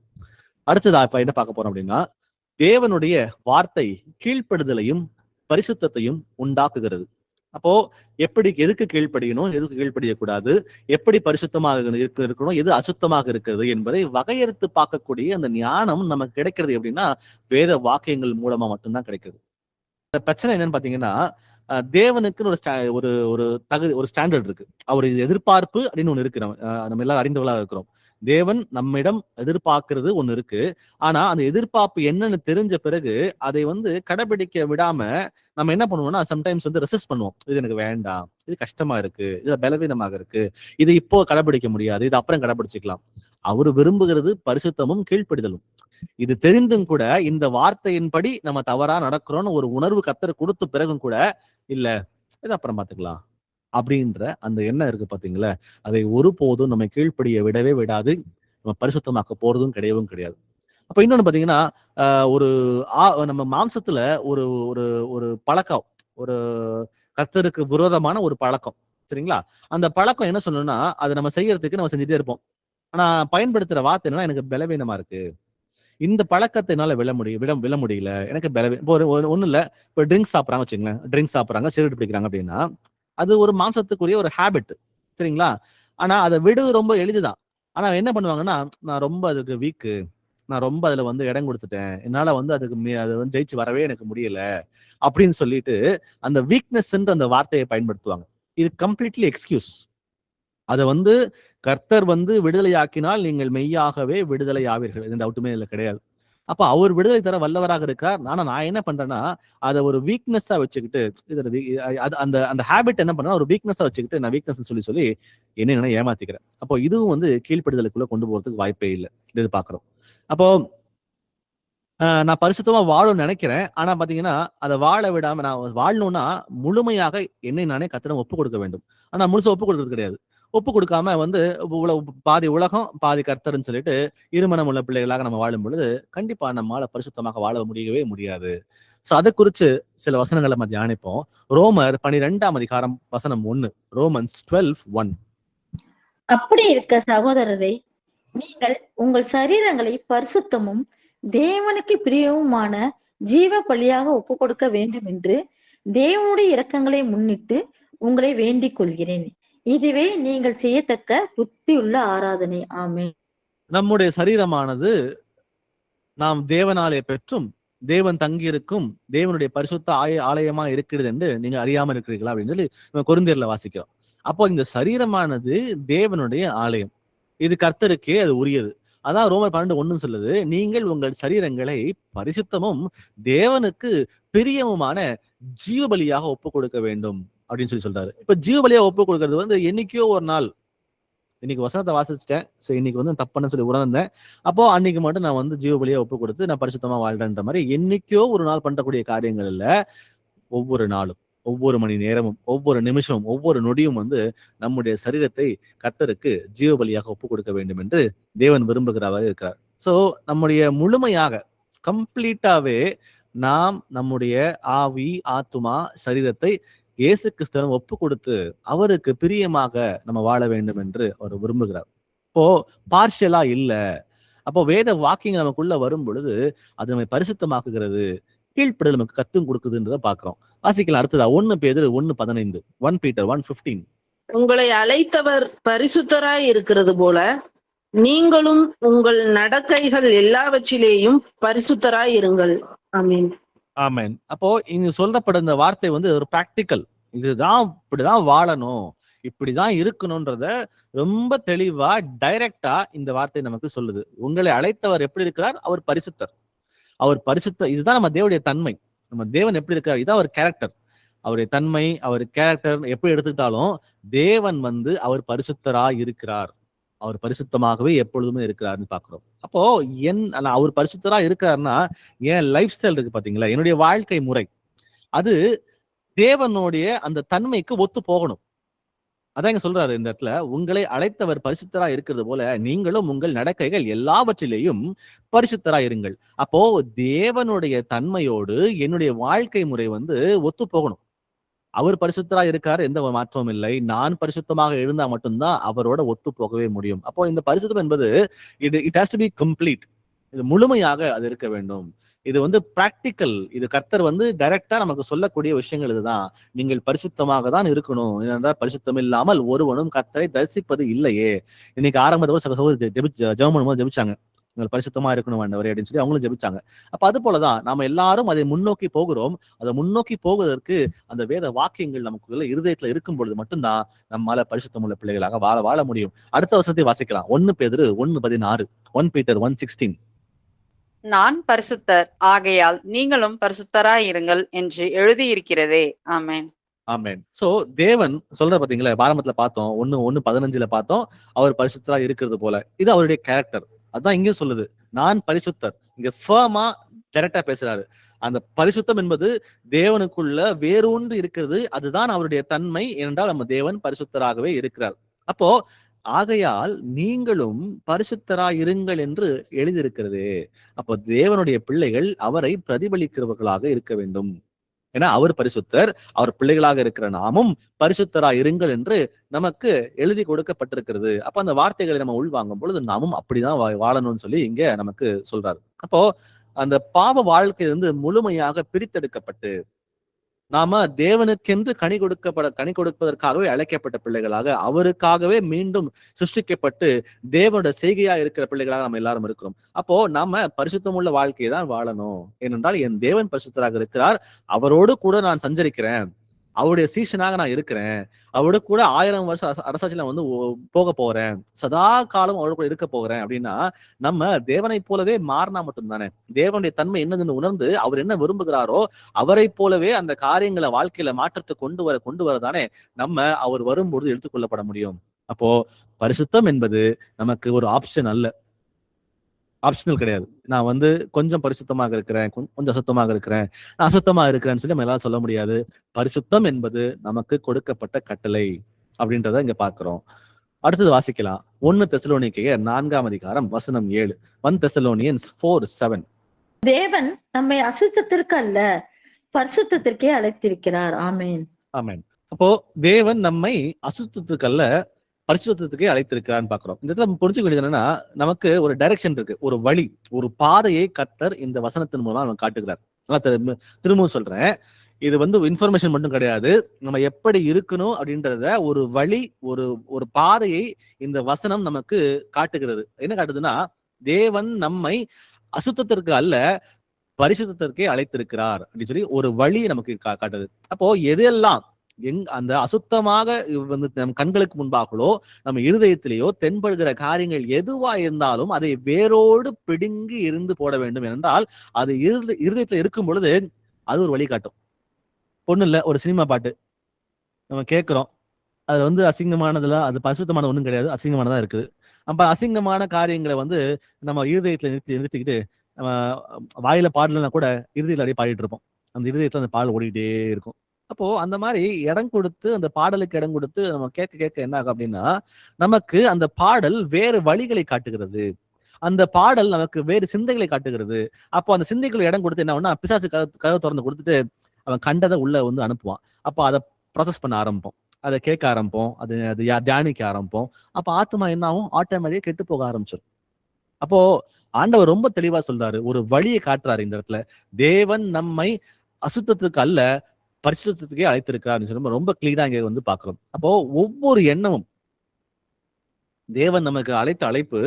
A: அடுத்ததா இப்ப என்ன பார்க்க போறோம் அப்படின்னா, தேவனுடைய வார்த்தை கீழ்ப்படுதலையும் பரிசுத்தத்தையும் உண்டாக்குகிறது. அப்போ எதுக்கு கீழ்ப்படியணும், எதுக்கு கீழ்ப்படியக்கூடாது, எப்படி பரிசுத்தமாக இருக்கணும், எது அசுத்தமாக இருக்கிறது என்பதை வகையறுத்து பார்க்கக்கூடிய அந்த ஞானம் நமக்கு கிடைக்கிறது அப்படின்னா வேத வாக்கியங்கள் மூலமா மட்டும்தான் கிடைக்கிறது. இந்த பிரச்சனை என்னன்னு பாத்தீங்கன்னா, தேவனுக்குன்னு ஒரு ஸ்டாண்டர்ட் இருக்கு. அவர் எதிர்பார்ப்பு அப்படின்னு ஒண்ணு இருக்கு. நம்ம எல்லாரும் அறிந்தவர்களாக இருக்கிறோம். தேவன் நம்மிடம் எதிர்பார்க்கிறது ஒண்ணு இருக்கு. ஆனா அந்த எதிர்பார்ப்பு என்னன்னு தெரிஞ்ச பிறகு அதை கடைபிடிக்க விடாம நம்ம என்ன பண்ணுவோம்னா, சம்டைம்ஸ் ரெசிஸ்ட் பண்ணுவோம். இது எனக்கு வேண்டாம், இது கஷ்டமா இருக்கு, இது பலவீனமாக இருக்கு, இது இப்போ கடைபிடிக்க முடியாது, இது அப்புறம் கடைபிடிச்சுக்கலாம். அவரு விரும்புகிறது பரிசுத்தமும் கீழ்ப்படிதலும். இது தெரிந்தும் கூட இந்த வார்த்தையின்படி நம்ம தவறா நடக்கிறோம்னு ஒரு உணர்வு கர்த்தர் கொடுத்த பிறகும் கூட, இல்ல இது அப்புறம் பாத்துக்கலாம் அப்படின்ற அந்த எண்ணம் இருக்கு பாத்தீங்களா, அதை ஒருபோதும் நம்ம கீழ்ப்படிய விடவே விடாது. நம்ம பரிசுத்தமாக்க போறதும் கிடையாது. அப்ப இன்னொன்னு பாத்தீங்கன்னா, நம்ம மாம்சத்துல ஒரு ஒரு ஒரு பழக்கம், ஒரு கர்த்தருக்கு விரோதமான ஒரு பழக்கம், சரிங்களா? அந்த பழக்கம் என்ன சொல்லணும்னா, அதை நம்ம செய்யறதுக்கு நம்ம செஞ்சுட்டே இருப்போம். ஆனா பயன்படுத்துற வார்த்தை என்னன்னா, எனக்கு பலவீனமா இருக்கு, இந்த பழக்கத்தை என்னால விட முடியல, எனக்கு ஒண்ணு இல்ல. இப்ப ட்ரிங்க்ஸ் சாப்பிட்றாங்க வச்சுங்களேன், ட்ரிங்க்ஸ் சாப்பிட்றாங்க, சிகரெட் பிடிக்கிறாங்க அப்படின்னா, அது ஒரு மாம்சத்துக்குரிய ஒரு ஹேபிட், சரிங்களா? ஆனா அதை விடுவது ரொம்ப எளிதுதான். ஆனா என்ன பண்ணுவாங்கன்னா, நான் ரொம்ப அதுக்கு வீக்கு, நான் ரொம்ப அதுல இடம் கொடுத்துட்டேன், என்னால அதுக்கு அது ஜெயிச்சு வரவே எனக்கு முடியல அப்படின்னு சொல்லிட்டு அந்த வீக்னஸ் அந்த வார்த்தையை பயன்படுத்துவாங்க. இது கம்ப்ளீட்லி எக்ஸ்கியூஸ். அதை கர்த்தர் விடுதலையாக்கினால் நீங்கள் மெய்யாகவே விடுதலை ஆவீர்கள், எந்த டவுட்டுமே இதுல கிடையாது. அப்ப அவர் விடுதலை தர வல்லவராக இருக்கார். ஆனா நான் என்ன பண்றேன்னா, அதை ஒரு வீக்னஸா வச்சுக்கிட்டு, அந்த ஹேபிட் என்ன பண்றேன்னா ஒரு வீக்னஸா வச்சுக்கிட்டு நான் வீக்னஸ் சொல்லி என்ன ஏமாத்திக்கிறேன். அப்போ இதுவும் கீழ்ப்படுதலுக்குள்ள கொண்டு போறதுக்கு வாய்ப்பே இல்லை. இது பாக்குறோம். அப்போ நான் பரிசுத்தமா வாழணும்னு நினைக்கிறேன். ஆனா பாத்தீங்கன்னா, அதை வாழ விடாம நான் வாழணும்னா முழுமையாக என்னை நானே கர்த்தரிடம் ஒப்பு கொடுக்க வேண்டும். ஆனா முழுசா ஒப்பு கொடுக்கறது கிடையாது. ஒப்பு கொடுக்காம பாதி உலகம் பாதி கர்த்தர்ன்னு சொல்லிட்டு இருமனம் உள்ள பிள்ளைகளாக நம்ம வாழும் பொழுது கண்டிப்பா நம்மால பரிசுத்தமாக வாழ முடியவே முடியாது. சோ அதை குறிச்சு சில வசனங்களை நம்ம தியானிப்போம். ரோமர் 12ஆம் அதிகாரம் வசனம் 1. ரோமன்ஸ் 12:1.
C: அப்படி இருக்க சகோதரரை, நீங்கள் உங்கள் சரீரங்களை பரிசுத்தமும் தேவனுக்கு பிரியவுமான ஜீவ பலியாக ஒப்பு கொடுக்க வேண்டும் என்று தேவனுடைய இரக்கங்களை முன்னிட்டு உங்களை வேண்டிக் கொள்கிறேன். இதுவே நீங்கள் செய்யத்தக்க புத்தியுள்ள ஆராதனை. ஆமென்.
A: நம்முடைய சரீரமானது நாம் தேவனாலே பெற்றும் தேவன் தங்கியிருக்கும் தேவனுடைய பரிசுத்த ஆலயமா இருக்கிறது என்று நீங்க அறியாம இருக்கிறீர்களா அப்படின்னு சொல்லி கொரிந்தியர்ல வாசிக்கிறோம். அப்போ இந்த சரீரமானது தேவனுடைய ஆலயம், இது கர்த்தருக்கே அது உரியது. அதான் ரோமர் 12:1 சொல்லுது, நீங்கள் உங்கள் சரீரங்களை பரிசுத்தமும் தேவனுக்கு பிரியமுமான ஜீவபலியாக ஒப்பு கொடுக்க வேண்டும் அப்படின்னு சொல்லி சொல்றாரு. இப்ப ஜீவபலியா ஒப்பு கொடுக்கறது என்னைக்கோ ஒரு நாள் இன்னைக்கு வசனத்தை வாசிச்சிட்டேன், சரி இன்னைக்கு வந்து தப்புன்னு சொல்லி உணர்ந்தேன், அப்போ அன்னைக்கு மட்டும் நான் வந்து ஜீவ பலியா ஒப்பு கொடுத்து நான் பரிசுத்தமா வாழ்றேன்ற மாதிரி என்னைக்கோ ஒரு நாள் பண்றக்கூடிய காரியங்கள் இல்ல. ஒவ்வொரு நாளும், ஒவ்வொரு மணி நேரமும், ஒவ்வொரு நிமிஷமும், ஒவ்வொரு நொடியும் வந்து நம்முடைய சரீரத்தை கர்த்தருக்கு ஜீவ பலியாக ஒப்பு கொடுக்க வேண்டும் என்று தேவன் விரும்புகிறவராக இருக்கிறார். சோ நம்முடைய முழுமையாக கம்ப்ளீட்டாவே நாம் நம்முடைய ஆவி, ஆத்துமா, சரீரத்தை இயேசு கிறிஸ்துவிடம் ஒப்பு கொடுத்து அவருக்கு பிரியமாக நம்ம வாழ வேண்டும் என்று அவர் விரும்புகிறார். இப்போ பார்ஷியலா இல்ல. அப்போ வேத வாக்கியங்கள் நமக்குள்ள வரும் பொழுது அது நம்மை பரிசுத்தமாக்குகிறது, கீழ்ப்படிதல் நமக்கு கத்தும் கொடுக்குதுன்றத பாக்குறோம். வாசிக்கலாம் அடுத்ததா 1 பேதுரு 1:15, 1 Peter 1:15.
D: உங்களை அழைத்தவர் பரிசுத்தராய் இருக்கிறது போல நீங்களும் உங்கள் நடக்கைகள் எல்லாவற்றிலேயும் பரிசுத்தராய் இருங்கள். ஆமென்.
A: ஆமென். அப்போ இங்க சொல்லப்படுற இந்த வார்த்தை வந்து ஒரு பிராக்டிக்கல். இதுதான், இப்படிதான் வாழணும், இப்படிதான் இருக்கணும்ன்றத ரொம்ப தெளிவா டைரக்டா இந்த வார்த்தை நமக்கு சொல்லுது. உங்களை அழைத்தவர் எப்படி இருக்கிறார்? அவர் பரிசுத்தர். அவர் பரிசுத்த, இதுதான் நம்ம தேவனுடைய தன்மை. நம்ம தேவன் எப்படி இருக்கார்? இதான் அவர் கேரக்டர். அவருடைய தன்மை, அவர் கேரக்டர் எப்படி எடுத்துக்கிட்டாலும் தேவன் வந்து அவர் பரிசுத்தரா இருக்கிறார். அவர் பரிசுத்தமாகவே எப்பொழுதுமே இருக்கிறாருன்னு பாக்குறோம். அப்போ அவர் பரிசுத்தரா இருக்காருன்னா என் லைஃப் ஸ்டைல் இருக்கு பாத்தீங்களா, என்னுடைய வாழ்க்கை முறை அது தேவனுடைய அந்த தன்மைக்கு ஒத்து போகணும். அதான் இங்க சொல்றாரு இந்த இடத்துல, உங்களை அழைத்தவர் பரிசுத்தரா இருக்கிறது போல நீங்களும் உங்கள் நடக்கைகள் எல்லாவற்றிலேயும் பரிசுத்தரா இருங்கள். அப்போ தேவனுடைய தன்மையோடு என்னுடைய வாழ்க்கை முறை வந்து ஒத்து போகணும். அவர் பரிசுத்தரா இருக்காரு, எந்த மாற்றமும் இல்லை. நான் பரிசுத்தமாக இருந்தா மட்டும்தான் அவரோட ஒத்து போகவே முடியும். அப்போ இந்த பரிசுத்தம் என்பது it has to be complete. இது முழுமையாக அது இருக்க வேண்டும். இது வந்து பிராக்டிக்கல். இது கர்த்தர் வந்து டைரக்டா நமக்கு சொல்லக்கூடிய விஷயங்கள் இதுதான். நீங்கள் பரிசுத்தமாக தான் இருக்கணும், ஏனென்றால் பரிசுத்தம் இல்லாமல் ஒருவனும் கர்த்தரை தரிசிப்பது இல்லையே. இன்னைக்கு ஆரம்பத்தில் சகோதரி ஜெபம் பண்ணும்போது ஜெபிச்சாங்க, நீங்கள் பரிசுத்தமா இருக்கணும் ஆண்டவரே அப்படின்னு சொல்லி அவங்களும் ஜெபிச்சாங்க. அப்ப அது போலதான் நாம எல்லாரும் அதை முன்னோக்கி போகிறோம். அதை முன்னோக்கி போவதற்கு அந்த வேத வாக்கியங்கள் நமக்கு இருதயத்துல இருக்கும் பொழுது மட்டும்தான் நம்மால பரிசுத்தம் உள்ள பிள்ளைகளாக வாழ முடியும். அடுத்த வசனத்தை வாசிக்கலாம். 1 பேதுரு 1:16, 1 Peter 1:16.
B: நான் பரிசுத்தர் ஆகையால் நீங்களும் பரிசுத்தராய் இருங்கள் என்று எழுதியிருக்கிறதே. ஆமென்.
A: ஆமென். சோ தேவன் சொல்ற பாத்தீங்களா, ஆரம்பத்துல பார்த்தோம், 1:15 பார்த்தோம், அவர் பரிசுத்தரா இருக்கிறது போல. இது அவருடைய கேரக்டர். அதான் இங்கே சொல்லுது, நான் பரிசுத்தர். இங்க ஃபர்மா டைரக்டா பேசுறாரு. அந்த பரிசுத்தம் என்பது தேவனுக்குள்ள வேரூன்று இருக்கிறது. அதுதான் அவருடைய தன்மை. ஏனென்றால் நம்ம தேவன் பரிசுத்தராகவே இருக்கிறார். அப்போ ஆகையால் நீங்களும் பரிசுத்தராய் இருங்கள் என்று எழுதியிருக்கிறது. அப்போ தேவனுடைய பிள்ளைகள் அவரை பிரதிபலிக்கிறவர்களாக இருக்க வேண்டும். ஏன்னா அவர் பரிசுத்தர், அவர் பிள்ளைகளாக இருக்கிற நாமும் பரிசுத்தராய் இருங்கள் என்று நமக்கு எழுதி கொடுக்கப்பட்டிருக்கிறது. அப்ப அந்த வார்த்தைகளை நம்ம உள்வாங்கும் பொழுது நாமும் அப்படிதான் வாழணும்னு சொல்லி இங்க நமக்கு சொல்றாரு. அப்போ அந்த பாவ வாழ்க்கையிலிருந்து முழுமையாக பிரித்தெடுக்கப்பட்டு நாம தேவனுக்கென்று கனி கொடுப்பதற்காகவே அழைக்கப்பட்ட பிள்ளைகளாக, அவருக்காகவே மீண்டும் சிருஷ்டிக்கப்பட்டு தேவனோட செய்கையா இருக்கிற பிள்ளைகளாக நம்ம எல்லாரும் இருக்கிறோம். அப்போ நாம பரிசுத்தமுள்ள வாழ்க்கையை தான் வாழணும். ஏனென்றால் என் தேவன் பரிசுத்தராக இருக்கிறார், அவரோடு கூட நான் சஞ்சரிக்கிறேன், அவருடைய சீஷனாக நான் இருக்கிறேன், அவரோட கூட 1000 வருஷம் அரசாட்சியில வந்து போக போறேன், சதா காலம் அவரோட கூட இருக்க போகிறேன் அப்படின்னா நம்ம தேவனை போலவே மாறினா மட்டும்தானே. தேவனுடைய தன்மை என்னதுன்னு உணர்ந்து அவர் என்ன விரும்புகிறாரோ அவரை போலவே அந்த காரியங்களை வாழ்க்கையில மாற்றத்தை கொண்டு வரதானே நம்ம அவர் வரும்பொழுது எடுத்துக்கொள்ளப்பட முடியும். அப்போ பரிசுத்தம் என்பது நமக்கு ஒரு ஆப்ஷன் அல்ல, ஆப்ஷனல் கிடையாது. நான் வந்து கொஞ்சம் பரிசுத்தமாக இருக்கிறேன், கொஞ்சம் அசுத்தமாக இருக்கிறேன், நான் அசுத்தமா இருக்கிறேன்னு சொல்லி நம்ம எல்லாம் சொல்ல முடியாது. பரிசுத்தம் என்பது நமக்கு கொடுக்கப்பட்ட கட்டளை அப்படின்றத இங்க பார்க்கிறோம். அடுத்தது வாசிக்கலாம். 1 தெசலோனிக்கேயர் 4:7, 1 Thessalonians 4:7.
C: தேவன் நம்மை அசுத்தத்திற்கு அல்ல பரிசுத்தத்திற்கே அழைத்திருக்கிறார். ஆமென்.
A: ஆமென். அப்போ தேவன் நம்மை அசுத்தத்துக்கு அல்ல பரிசுத்தத்துக்கே அழைத்திருக்கிறான்னு பாக்குறோம். இந்த இடத்துல புரிஞ்சுக்க வேண்டியது என்னன்னா, நமக்கு ஒரு டைரக்ஷன் இருக்கு, ஒரு வழி, ஒரு பாதையை கர்த்தர் இந்த வசனத்தின் மூலமா நம்ம காட்டுகிறார். திரும்பவும் சொல்றேன், இது வந்து இன்ஃபர்மேஷன் மட்டும் கிடையாது, நம்ம எப்படி இருக்கணும் அப்படின்றத ஒரு வழி, ஒரு பாதையை இந்த வசனம் நமக்கு காட்டுகிறது. என்ன காட்டுதுன்னா, தேவன் நம்மை அசுத்தத்திற்கு அல்ல பரிசுத்தத்திற்கே அழைத்திருக்கிறார் அப்படின்னு சொல்லி ஒரு வழி நமக்கு காட்டுது. அப்போ எதெல்லாம் அந்த அசுத்தமாக வந்து நம் கண்களுக்கு முன்பாகலோ நம்ம இருதயத்திலேயோ தென்படுகிற காரியங்கள் எதுவா இருந்தாலும் அதை வேரோடு பிடுங்கி இருந்து போட வேண்டும். என்றால் அது இருதயத்துல இருக்கும் பொழுது அது ஒரு வழி காட்டும். ஒண்ணும் இல்ல, ஒரு சினிமா பாட்டு நம்ம கேட்கிறோம், அது வந்து அசிங்கமானதுல அது பரிசுத்தமான ஒண்ணும் கிடையாது, அசிங்கமானதா இருக்குது. அப்ப அசிங்கமான காரியங்களை வந்து நம்ம இருதயத்துல நிறுத்திக்கிட்டு நம்ம வாயில பாடலன்னா கூட இறுதியில் அப்படியே பாடிட்டு இருப்போம். அந்த இருதயத்துல அந்த பாடல் ஓடிக்கிட்டே இருக்கும். அப்போ அந்த மாதிரி இடம் கொடுத்து அந்த பாடலுக்கு இடம் கொடுத்து நம்ம கேட்க கேட்க என்ன ஆகும் அப்படின்னா, நமக்கு அந்த பாடல் வேறு வழிகளை காட்டுகிறது. அந்த பாடல் நமக்கு வேறு சிந்தைகளை காட்டுகிறது. அப்போ அந்த சிந்தைகள் இடம் கொடுத்து என்ன ஆகும்னா, பிசாசு கதவு திறந்து கொடுத்துட்டு அவன் கண்டதை உள்ள வந்து அனுப்புவான். அப்போ அதை ப்ராசஸ் பண்ண ஆரம்பிப்போம், அதை கேட்க ஆரம்பிப்போம், அது அது தியானிக்க ஆரம்பிப்போம். அப்போ ஆத்மா என்ன ஆகும், ஆட்டோமேட்டிக்கா கெட்டு போக ஆரம்பிச்சிடும். அப்போ ஆண்டவர் ரொம்ப தெளிவா சொல்றாரு, ஒரு வழியை காட்டுறாரு இந்த இடத்துல. தேவன் நம்மை அசுத்தத்துக்கு அல்ல பரிசுத்தத்துக்கே அழைத்திருக்கிறார் சொல்லி ரொம்ப கிளீனா இங்க வந்து பாக்குறோம். அப்போ ஒவ்வொரு எண்ணமும் தேவன் நமக்கு அழைத்த அழைப்பு,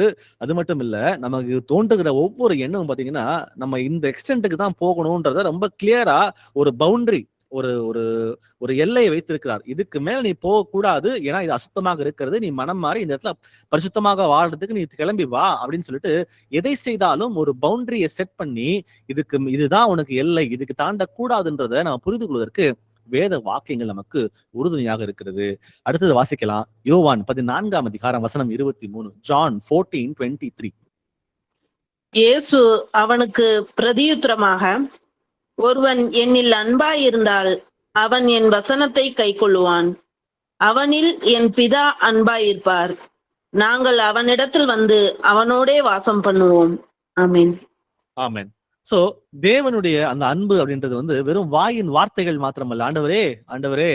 A: அது மட்டும் இல்ல, நமக்கு தோன்றுகிற ஒவ்வொரு எண்ணமும் பாத்தீங்கன்னா நம்ம இந்த எக்ஸ்டென்ட்டுக்கு தான் போகணும்ன்றத ரொம்ப கிளியரா ஒரு பவுண்டரி, ஒரு ஒரு ஒரு எல்லையை வைத்திருக்கிறார். இதுக்கு மேல நீ போகக்கூடாது, ஏன்னா இது அசுத்தமாக இருக்கிறது, நீ மனம் மாறி இந்த இடத்துல பரிசுத்தமாக வாழ்றதுக்கு நீ கிளம்பி வா அப்படின்னு சொல்லிட்டு எதை செய்தாலும் ஒரு பவுண்டரியை செட் பண்ணி இதுதான் உனக்கு எல்லை, இதுக்கு தாண்டக்கூடாதுன்றத நம்ம புரிந்து கொள்வதற்கு வேத வாக்கியங்கள் நமக்கு உறுதுணையாக இருக்கிறது. அடுத்தது வாசிக்கலாம். யோவான் 14ஆம் அதிகாரம் வசனம் 23. John 14:23.
D: இயேசு அவனுக்கு பிரதியுத்தரமாக, ஒருவன் என்னில் அன்பாயிருந்தால் அவன் என் வசனத்தை கைக்கொள்ளுவான். அவனில் என் பிதா அன்பாயிருப்பார். நாங்கள் அவனிடத்தில் வந்து அவனோடே வாசம் பண்ணுவோம். ஆமென்.
A: ஆமென். சோ தேவனுடைய அந்த அன்பு அப்படின்றது வந்து வெறும் வாயின் வார்த்தைகள் மாத்திரமல்ல. ஆண்டவரே ஆண்டவரே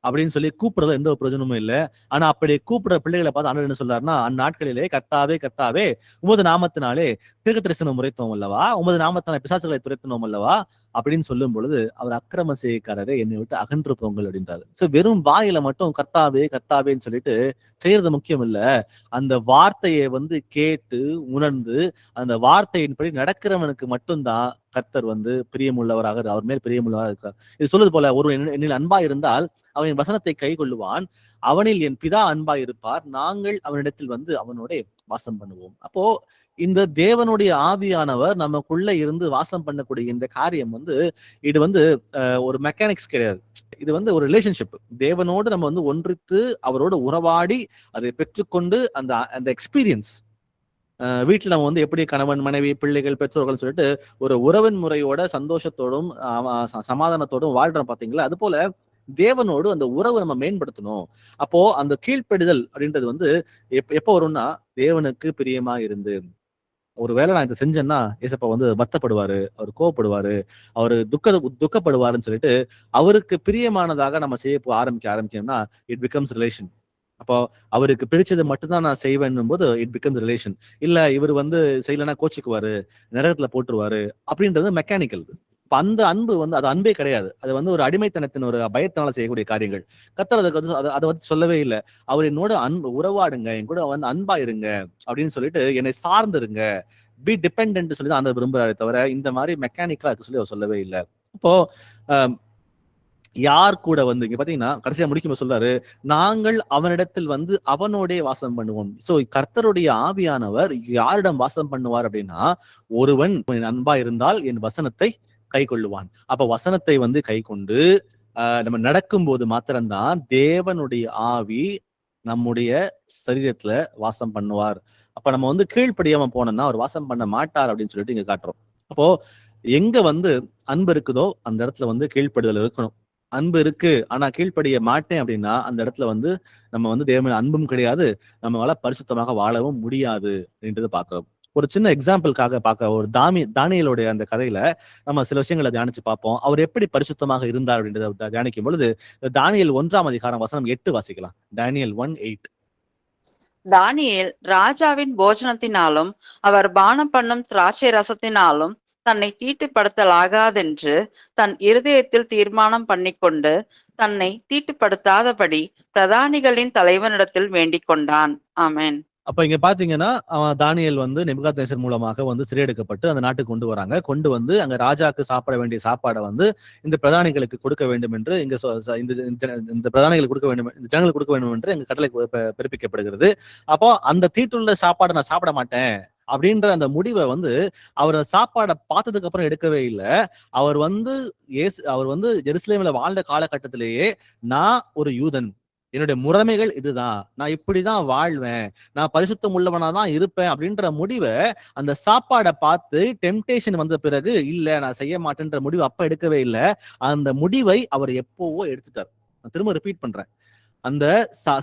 A: அப்படின்னு சொல்லி கூப்பிடுறது எந்த ஒரு பிரயோஜனமும் இல்லை. ஆனா அப்படி கூப்பிடுற பிள்ளைகளை பார்த்து ஆண்டவர் என்ன சொல்றாருன்னா, அந்நாட்களிலே கர்த்தாவே கர்த்தாவே உமது நாமத்தினாலே தீர்க்க தரிசனம் உரைத்தோம் அல்லவா, உமது நாமத்தினாலே பிசாசுகளை துரைத்தனோம் அல்லவா அப்படின்னு சொல்லும் பொழுது அவர் அக்கிரம செய்யக்காரரே என்னை விட்டு அகன்று போங்கள் அப்படின்றாரு. சோ வெறும் வாயில மட்டும் கர்த்தாவே கர்த்தாவேன்னு சொல்லிட்டு செய்யறது முக்கியம் இல்ல, அந்த வார்த்தையை வந்து கேட்டு உணர்ந்து அந்த வார்த்தையின்படி நடக்கிறவனுக்கு மட்டும்தான் கர்த்தர் வந்து பிரியமுள்ளவராக, அவர் மேல் பிரியமுள்ளவராக இருக்கிறார். இது சொல்லுது போல, ஒருவன் என்னில் அன்பா இருந்தால் அவன் வசனத்தை கை கொள்ளுவான், அவனில் என் பிதா அன்பாய் இருப்பார், நாங்கள் அவனிடத்தில் வந்து அவனோட வாசம் பண்ணுவோம். அப்போ இந்த தேவனுடைய ஆவியானவர் நமக்குள்ள இருந்து வாசம் பண்ணக்கூடிய இந்த காரியம் வந்து இது வந்து ஒரு மெக்கானிக்ஸ் கிடையாது. இது வந்து ஒரு ரிலேஷன்ஷிப். தேவனோடு நம்ம வந்து ஒன்றித்து அவரோடு உறவாடி அதை பெற்றுக்கொண்டு அந்த அந்த எக்ஸ்பீரியன்ஸ் வீட்டுல நம்ம வந்து எப்படி கணவன் மனைவி பிள்ளைகள் பெற்றோர்கள் சொல்லிட்டு ஒரு உறவின் முறையோட சந்தோஷத்தோடும் சமாதானத்தோடும் வாழ்றோம் பாத்தீங்களா, அது போல தேவனோடு அந்த உறவை நம்ம மேம்படுத்தணும். அப்போ அந்த கீழ்ப்படிதல் அப்படின்றது வந்து எப்போ வரும்னா, தேவனுக்கு பிரியமா இருந்து ஒருவேளை நான் இதை செஞ்சேன்னா ஏசப்பா வந்து வருத்தப்படுவாரு, அவர் கோவப்படுவாரு, அவரு துக்கப்படுவாருன்னு சொல்லிட்டு அவருக்கு பிரியமானதாக நம்ம செய்ய ஆரம்பிக்கணும்னா இட் பிகம்ஸ் ரிலேஷன். அப்போ அவருக்கு பிடிச்சதை மட்டும்தான் நான் செய்வேன் போது இட் பிகம்ஸ் ரிலேஷன். இல்ல இவர் வந்து செய்யலன்னா கோச்சிக்குவாரு, நரகத்துல போட்டுருவாரு அப்படின்றது மெக்கானிக்கல். இப்ப அந்த அன்பு வந்து அது அன்பே கிடையாது. அது வந்து ஒரு அடிமைத்தனத்தின் ஒரு பயத்தினால செய்யக்கூடிய காரியங்கள். கர்த்தர் அதுக்கு வந்து அதை வந்து சொல்லவே இல்லை. அவர் என்னோட அன்பு உறவாடுங்க, என் கூட வந்து அன்பா இருங்க அப்படின்னு சொல்லிட்டு என்னை சார்ந்துருங்க, பி டிபெண்டன்ட் சொல்லி தான் அந்த விரும்புறாரு தவிர இந்த மாதிரி மெக்கானிக்கலா இருக்கு சொல்லி அவர் சொல்லவே இல்லை. இப்போ யார் கூட வந்து இங்க பாத்தீங்கன்னா கடைசியா முடிக்கும் சொல்றாரு, நாங்கள் அவனிடத்தில் வந்து அவனோடே வாசம் பண்ணுவோம். சோ கர்த்தருடைய ஆவியானவர் யாரிடம் வாசம் பண்ணுவார் அப்படின்னா, ஒருவன் அன்பா இருந்தால் என் வசனத்தை கை கொள்ளுவான். அப்ப வசனத்தை வந்து கை கொண்டு நம்ம நடக்கும் போது மாத்திரம்தான் தேவனுடைய ஆவி நம்முடைய சரீரத்துல வாசம் பண்ணுவார். அப்ப நம்ம வந்து கீழ்ப்படியாம போனோம்னா அவர் வாசம் பண்ண மாட்டார் அப்படின்னு சொல்லிட்டு இங்க காட்டுறோம். அப்போ எங்க வந்து அன்பு இருக்குதோ அந்த இடத்துல வந்து கீழ்ப்படுதல் இருக்கணும். அன்பு இருக்கு ஆனா கீழ்ப்படிய மாட்டேன் அப்படின்னா அந்த இடத்துல வந்து நம்ம வந்து தேவன் அன்பும் கிடையாது, நம்மளால பரிசுத்தமாக வாழவும் முடியாது அப்படின்றத பாக்குறோம். ஒரு சின்ன எக்ஸாம்பிளுக்காக பார்க்க ஒரு தானியேலுடைய அந்த கதையில நம்ம சில விஷயங்களை தியானிச்சு பார்ப்போம். அவர் எப்படி பரிசுத்தமாக இருந்தார் அப்படின்றத தியானிக்கும் பொழுது தானியேல் 1ஆம் அதிகாரம் வசனம் 8 வாசிக்கலாம். தானியேல் 1:8.
B: தானியேல் ராஜாவின் போஜனத்தினாலும் அவர் பானம் பண்ணும் திராட்சை ரசத்தினாலும் தன்னை தீட்டுப்படுத்தலாகாதென்று தன் இருதயத்தில் தீர்மானம் பண்ணிக்கொண்டு தன்னை தீட்டுப்படுத்தாதபடி பிரதானிகளின் தலைவனிடத்தில் வேண்டிக் கொண்டான். ஆமென்.
A: அப்ப இங்க பாத்தீங்கன்னா தானியேல் வந்து நேபுகாத்நேசர் மூலமாக வந்து சிறையெடுக்கப்பட்டு அந்த நாட்டுக்கு கொண்டு வந்து அங்க ராஜாக்கு சாப்பிட வேண்டிய சாப்பாடை வந்து இந்த பிரதானிகளுக்கு கொடுக்க வேண்டும் என்று இங்க இந்த பிரதானிகளுக்கு கொடுக்க வேண்டும், இந்த ஜனங்களுக்கு கொடுக்க வேண்டும் என்று எங்க கட்டளை பிறப்பிக்கப்படுகிறது. அப்போ அந்த தீட்டுள்ள சாப்பாடை நான் சாப்பிட மாட்டேன் அப்படின்ற அந்த முடிவை வந்து அவர் சாப்பாடை பார்த்ததுக்கு அப்புறம் எடுக்கவே இல்லை. அவர் வந்து ஜெருசலேம்ல வாழ்ந்த காலகட்டத்திலேயே நான் ஒரு யூதன், என்னுடைய முறைமைகள் இதுதான், நான் இப்படிதான் வாழ்வேன், நான் பரிசுத்தம் உள்ளவனா தான் இருப்பேன் அப்படின்ற முடிவை அந்த சாப்பாடை பார்த்து டெம்டேஷன் வந்த பிறகு இல்ல நான் செய்ய மாட்டேன்ற முடிவு அப்ப எடுக்கவே இல்லை. அந்த முடிவை அவர் எப்போவோ எடுத்துட்டார். நான் திரும்ப ரிப்பீட் பண்றேன். அந்த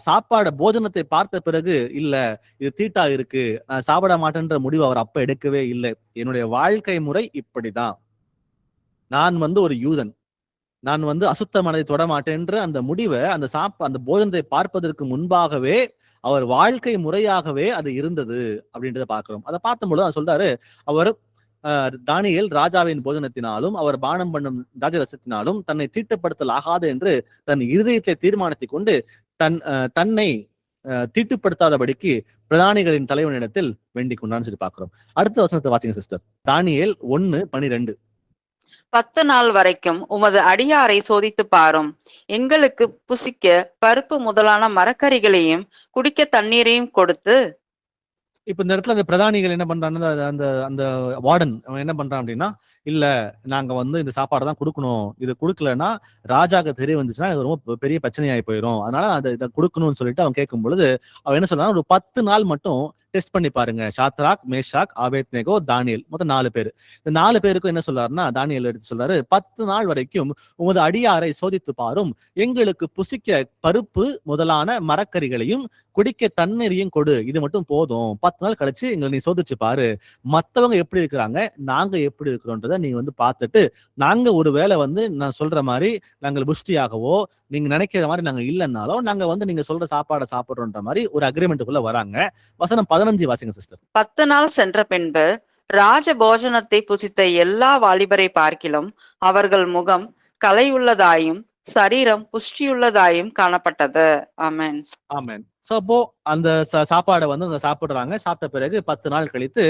A: சாப்பாட போஜனத்தை பார்த்த பிறகு இல்ல இது தீட்டா இருக்கு, நான் சாப்பிட மாட்டேன்ற முடிவு அவர் அப்ப எடுக்கவே இல்லை. என்னுடைய வாழ்க்கை முறை இப்படிதான், நான் ஒரு யூதன், நான் அசுத்தமானதை தொட மாட்டேன்ற அந்த முடிவை அந்த போஜனத்தை பார்ப்பதற்கு முன்பாகவே அவர் வாழ்க்கை முறையாகவே அது இருந்தது அப்படின்றத பார்க்கிறோம். அதை பார்க்கும்போது அவர் சொல்றாரு, அவர் தானியேல் ராஜாவின் போஜனத்தினாலும் அவர் பானம் பண்ணும் ராஜரசத்தினாலும் தன்னை தீட்டுப்படுத்தல் ஆகாது என்று தன் இருதயத்தை தீர்மானித்துக் கொண்டு தன்னை தீட்டுப்படுத்தாதபடிக்கு பிரதானிகளின் தலைவனிடத்தில் வேண்டிக் கொண்டான்னு சொல்லி பார்க்கிறோம். அடுத்த வசனத்தை வாசிங்க சிஸ்டர். தானியேல் 1:12.
B: 10 நாள் வரைக்கும் உமது அடியாரை சோதித்து பாரும், எங்களுக்கு புசிக்க பருப்பு முதலான மரக்கறிகளையும் குடிக்க தண்ணீரையும் கொடுத்து.
A: இப்ப இந்த இடத்துல அந்த பிரதானிகள் என்ன பண்றாங்க, அந்த அந்த வார்டன் என்ன பண்றான் அப்படின்னா, இல்ல நாங்க இந்த சாப்பாடு தான் கொடுக்கணும், இது கொடுக்கலன்னா ராஜாக்கு தெரிய வந்துச்சுன்னா இது ரொம்ப பெரிய பிரச்சனையாகி போயிடும், அதனால இதை கொடுக்கணும்னு சொல்லிட்டு அவன் கேட்கும் பொழுது அவன் என்ன சொல்றான், ஒரு 10 நாள் மட்டும் டெஸ்ட் பண்ணி பாருங்க. சாத்ராக், மேஷாக், ஆபேத்நேகோ, தானியேல், மொத்தம் 4 பேர். இந்த 4 பேருக்கும் என்ன சொல்றாருன்னா, தானியேல் எடுத்து சொல்றாரு, 10 நாள் வரைக்கும் உமது அடியாரை சோதித்து பாரும், எங்களுக்கு புசிக்க பருப்பு முதலான மரக்கறிகளையும் குடிக்க தண்ணீரையும் கொடு, இது மட்டும் போதும். 10 நாள் கழிச்சு எங்களை நீ சோதிச்சு பாரு, மத்தவங்க எப்படி இருக்கிறாங்க, நாங்க எப்படி இருக்கிறோன்றத நீ பார்த்துட்டு, நாங்க ஒருவேளை நான் சொல்ற மாதிரி நாங்கள் புஷ்டியாகவோ நீங்க நினைக்கிற மாதிரி நாங்க இல்லைன்னாலோ நாங்க நீங்க சொல்ற சாப்பாடை சாப்பிடுறோன்ற மாதிரி ஒரு அக்ரிமெண்ட்டுக்குள்ள வராங்க. வசனம் 15 வாசிங்க சிஸ்டர்.
B: 10 நாள் சென்ற பின்பு ராஜ போஜனத்தை புசித்த எல்லா வாலிபரை பார்க்கிலும் அவர்கள் முகம் கலையுள்ளதாயும் சரீரம் புஷ்டியுள்ளதாயும் காணப்பட்டது. ஆமென்.
A: ஆமென். சோ அப்போ அந்த சாப்பாடை சாப்பிடுறாங்க. சாப்பிட்ட பிறகு 10 நாள் கழித்து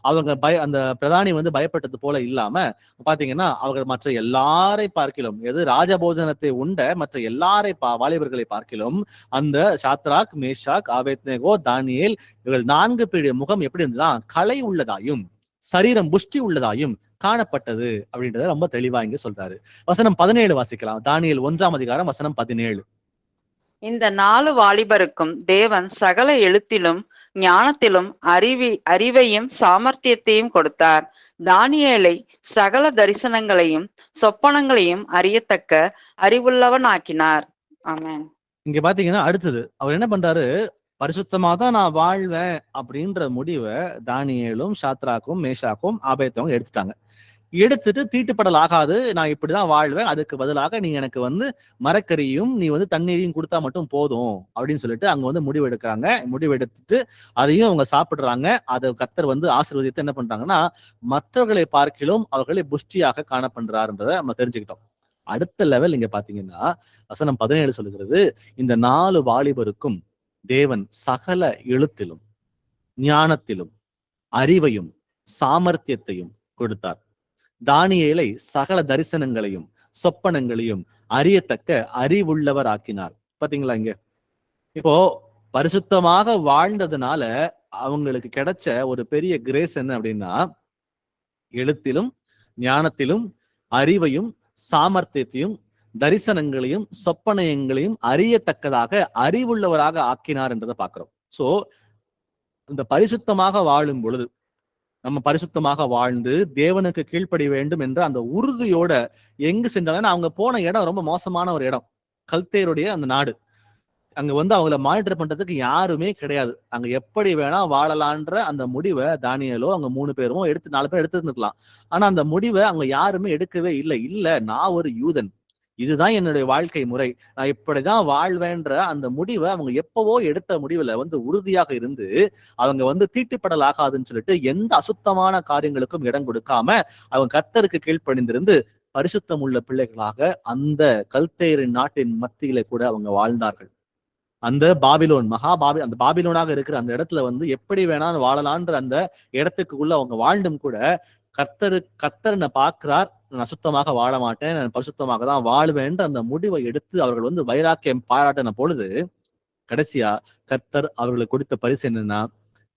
A: அவங்க அந்த பிரதானி பயப்பட்டது போல இல்லாம பாத்தீங்கன்னா அவர்கள் மற்ற எல்லாரை பார்க்கிலும், எது ராஜபோஜனத்தை உண்ட மற்ற எல்லாரை வாலிபர்களை பார்க்கிலும் அந்த சாத்ராக், மேஷாக், ஆபேத்நேகோ, தானியேல் இவர்கள் 4 பேருடைய முகம் எப்படி இருந்ததா, கலை உள்ளதாயும் சரீரம் புஷ்டி உள்ளதாயும் காணப்பட்டது அப்படின்றத ரொம்ப தெளிவா இங்க சொல்றாரு. வசனம் 17 வாசிக்கலாம். தானியேல் 1ஆம் அதிகாரம் வசனம் 17.
B: இந்த 4 வாலிபருக்கும் தேவன் சகல எழுத்திலும் ஞானத்திலும் அறிவையும் சாமர்த்தியத்தையும் கொடுத்தார். தானியேலை சகல தரிசனங்களையும் சொப்பனங்களையும் அறியத்தக்க அறிவுள்ளவன் ஆக்கினார். ஆமென்.
A: இங்க பாத்தீங்கன்னா அடுத்தது அவர் என்ன பண்றாரு, பரிசுத்தமா தான் நான் வாழ்வேன் அப்படின்ற முடிவை தானியேலும் சாத்ராக்கும் மேஷாக்கும் ஆபேத்தவங்க எடுத்துட்டாங்க. எடுத்துட்டு தீட்டுப்படல் ஆகாது, நான் இப்படிதான் வாழ்வேன், அதுக்கு பதிலாக நீங்க எனக்கு மரக்கறியும் நீ தண்ணீரையும் கொடுத்தா மட்டும் போதும் அப்படின்னு சொல்லிட்டு அங்க முடிவு எடுக்கிறாங்க. முடிவு எடுத்துட்டு அதையும் அவங்க சாப்பிடுறாங்க. அதை கர்த்தர் ஆசீர்வதித்து என்ன பண்றாங்கன்னா, மற்றவர்களை பார்க்கிலும் அவர்களை புஷ்டியாக காணப்படுறாருன்றதை நம்ம தெரிஞ்சுக்கிட்டோம். அடுத்த லெவல் இங்க பாத்தீங்கன்னா வசனம் 17 சொல்லுகிறது, இந்த 4 வாலிபருக்கும் தேவன் சகல எழுத்திலும் ஞானத்திலும் அறிவையும் சாமர்த்தியத்தையும் கொடுத்தார். தானியேலை சகல தரிசனங்களையும் சொப்பனங்களையும் அறியத்தக்க அறிவுள்ளவர் ஆக்கினார். பாத்தீங்களா, இங்க இப்போ பரிசுத்தமாக வாழ்ந்ததுனால அவங்களுக்கு கிடைச்ச ஒரு பெரிய கிரேஸ் என்ன அப்படின்னா, எழுத்திலும் ஞானத்திலும் அறிவையும் சாமர்த்தியத்தையும் தரிசனங்களையும் சொப்பனங்களையும் அறியத்தக்கதாக அறிவுள்ளவராக ஆக்கினார் என்றதை பார்க்கிறோம். சோ இந்த பரிசுத்தமாக வாழும் பொழுது நம்ம பரிசுத்தமாக வாழ்ந்து தேவனுக்கு கீழ்ப்படிய வேண்டும் என்ற அந்த உறுதியோட எங்கு சென்றாலும், அவங்க போன இடம் ரொம்ப மோசமான ஒரு இடம், கல்தேருடைய அந்த நாடு. அங்க அவங்கள மானிட்டர் பண்றதுக்கு யாருமே கிடையாது. அங்க எப்படி வேணா வாழலான்ற அந்த முடிவை தானியேலோ அவங்க 3 பேரும் 4 பேர் எடுத்துருந்துக்கலாம். ஆனா அந்த முடிவை அவங்க யாருமே எடுக்கவே இல்லை. இல்ல நான் ஒரு யூதன், இதுதான் என்னுடைய வாழ்க்கை முறை, நான் இப்படிதான் வாழ்வேன்ற அந்த முடிவை அவங்க எப்பவோ எடுத்த முடிவுல உறுதியாக இருந்து அவங்க தீட்டுப்படல் ஆகாதுன்னு சொல்லிட்டு எந்த அசுத்தமான காரியங்களுக்கும் இடம் கொடுக்காம அவங்க கர்த்தருக்கு கீழ்ப்படிந்திருந்து பரிசுத்தம் உள்ள பிள்ளைகளாக அந்த கல்தேரின் நாட்டின் மத்தியில கூட அவங்க வாழ்ந்தார்கள். அந்த பாபிலோன் அந்த பாபிலோனாக இருக்கிற அந்த இடத்துல எப்படி வேணாலும் வாழலான்ற அந்த இடத்துக்குள்ள அவங்க வாழ்ந்தும் கூட கர்த்தர் என்ன பார்க்கிறார், நான் அசுத்தமாக வாழ மாட்டேன், நான் பரிசுத்தமாக தான் வாழ்வேன்ற அந்த முடிவை எடுத்து அவர்கள் வைராக்கியம் பாராட்டின பொழுது கடைசியா கர்த்தர் அவர்களுக்கு கொடுத்த பரிசு என்னன்னா,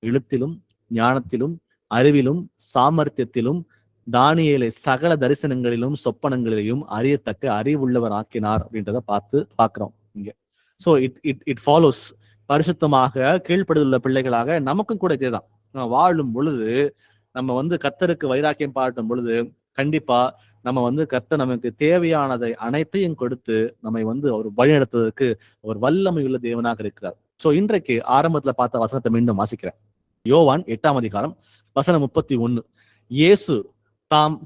A: எழுத்திலும் ஞானத்திலும் அறிவிலும் சாமர்த்தியத்திலும் தானியேலை சகல தரிசனங்களிலும் சொப்பனங்களிலும் அறியத்தக்க அறிவுள்ளவர் ஆக்கினார் அப்படின்றத பார்க்கிறோம் இங்க. So it follows. பரிசுத்தமாக கீழ்ப்படுதலுள்ள பிள்ளைகளாக நமக்கும் கூட இதேதான். வாழும் பொழுது நம்ம வந்து கர்த்தருக்கு வைராக்கியம் பாட்டும் பொழுது கண்டிப்பா நம்ம வந்து கர்த்தர் நமக்கு தேவையானதை அனைத்தையும் கொடுத்து நம்மை வந்து அவர் வழிநடத்துவதற்கு ஒரு வல்லமை உள்ள தேவனாக இருக்கிறார். ஸோ இன்றைக்கு ஆரம்பத்துல பார்த்த வசனத்தை மீண்டும் வாசிக்கிறேன். யோவான் 8ஆம் அதிகாரம் வசனம் 31. இயேசு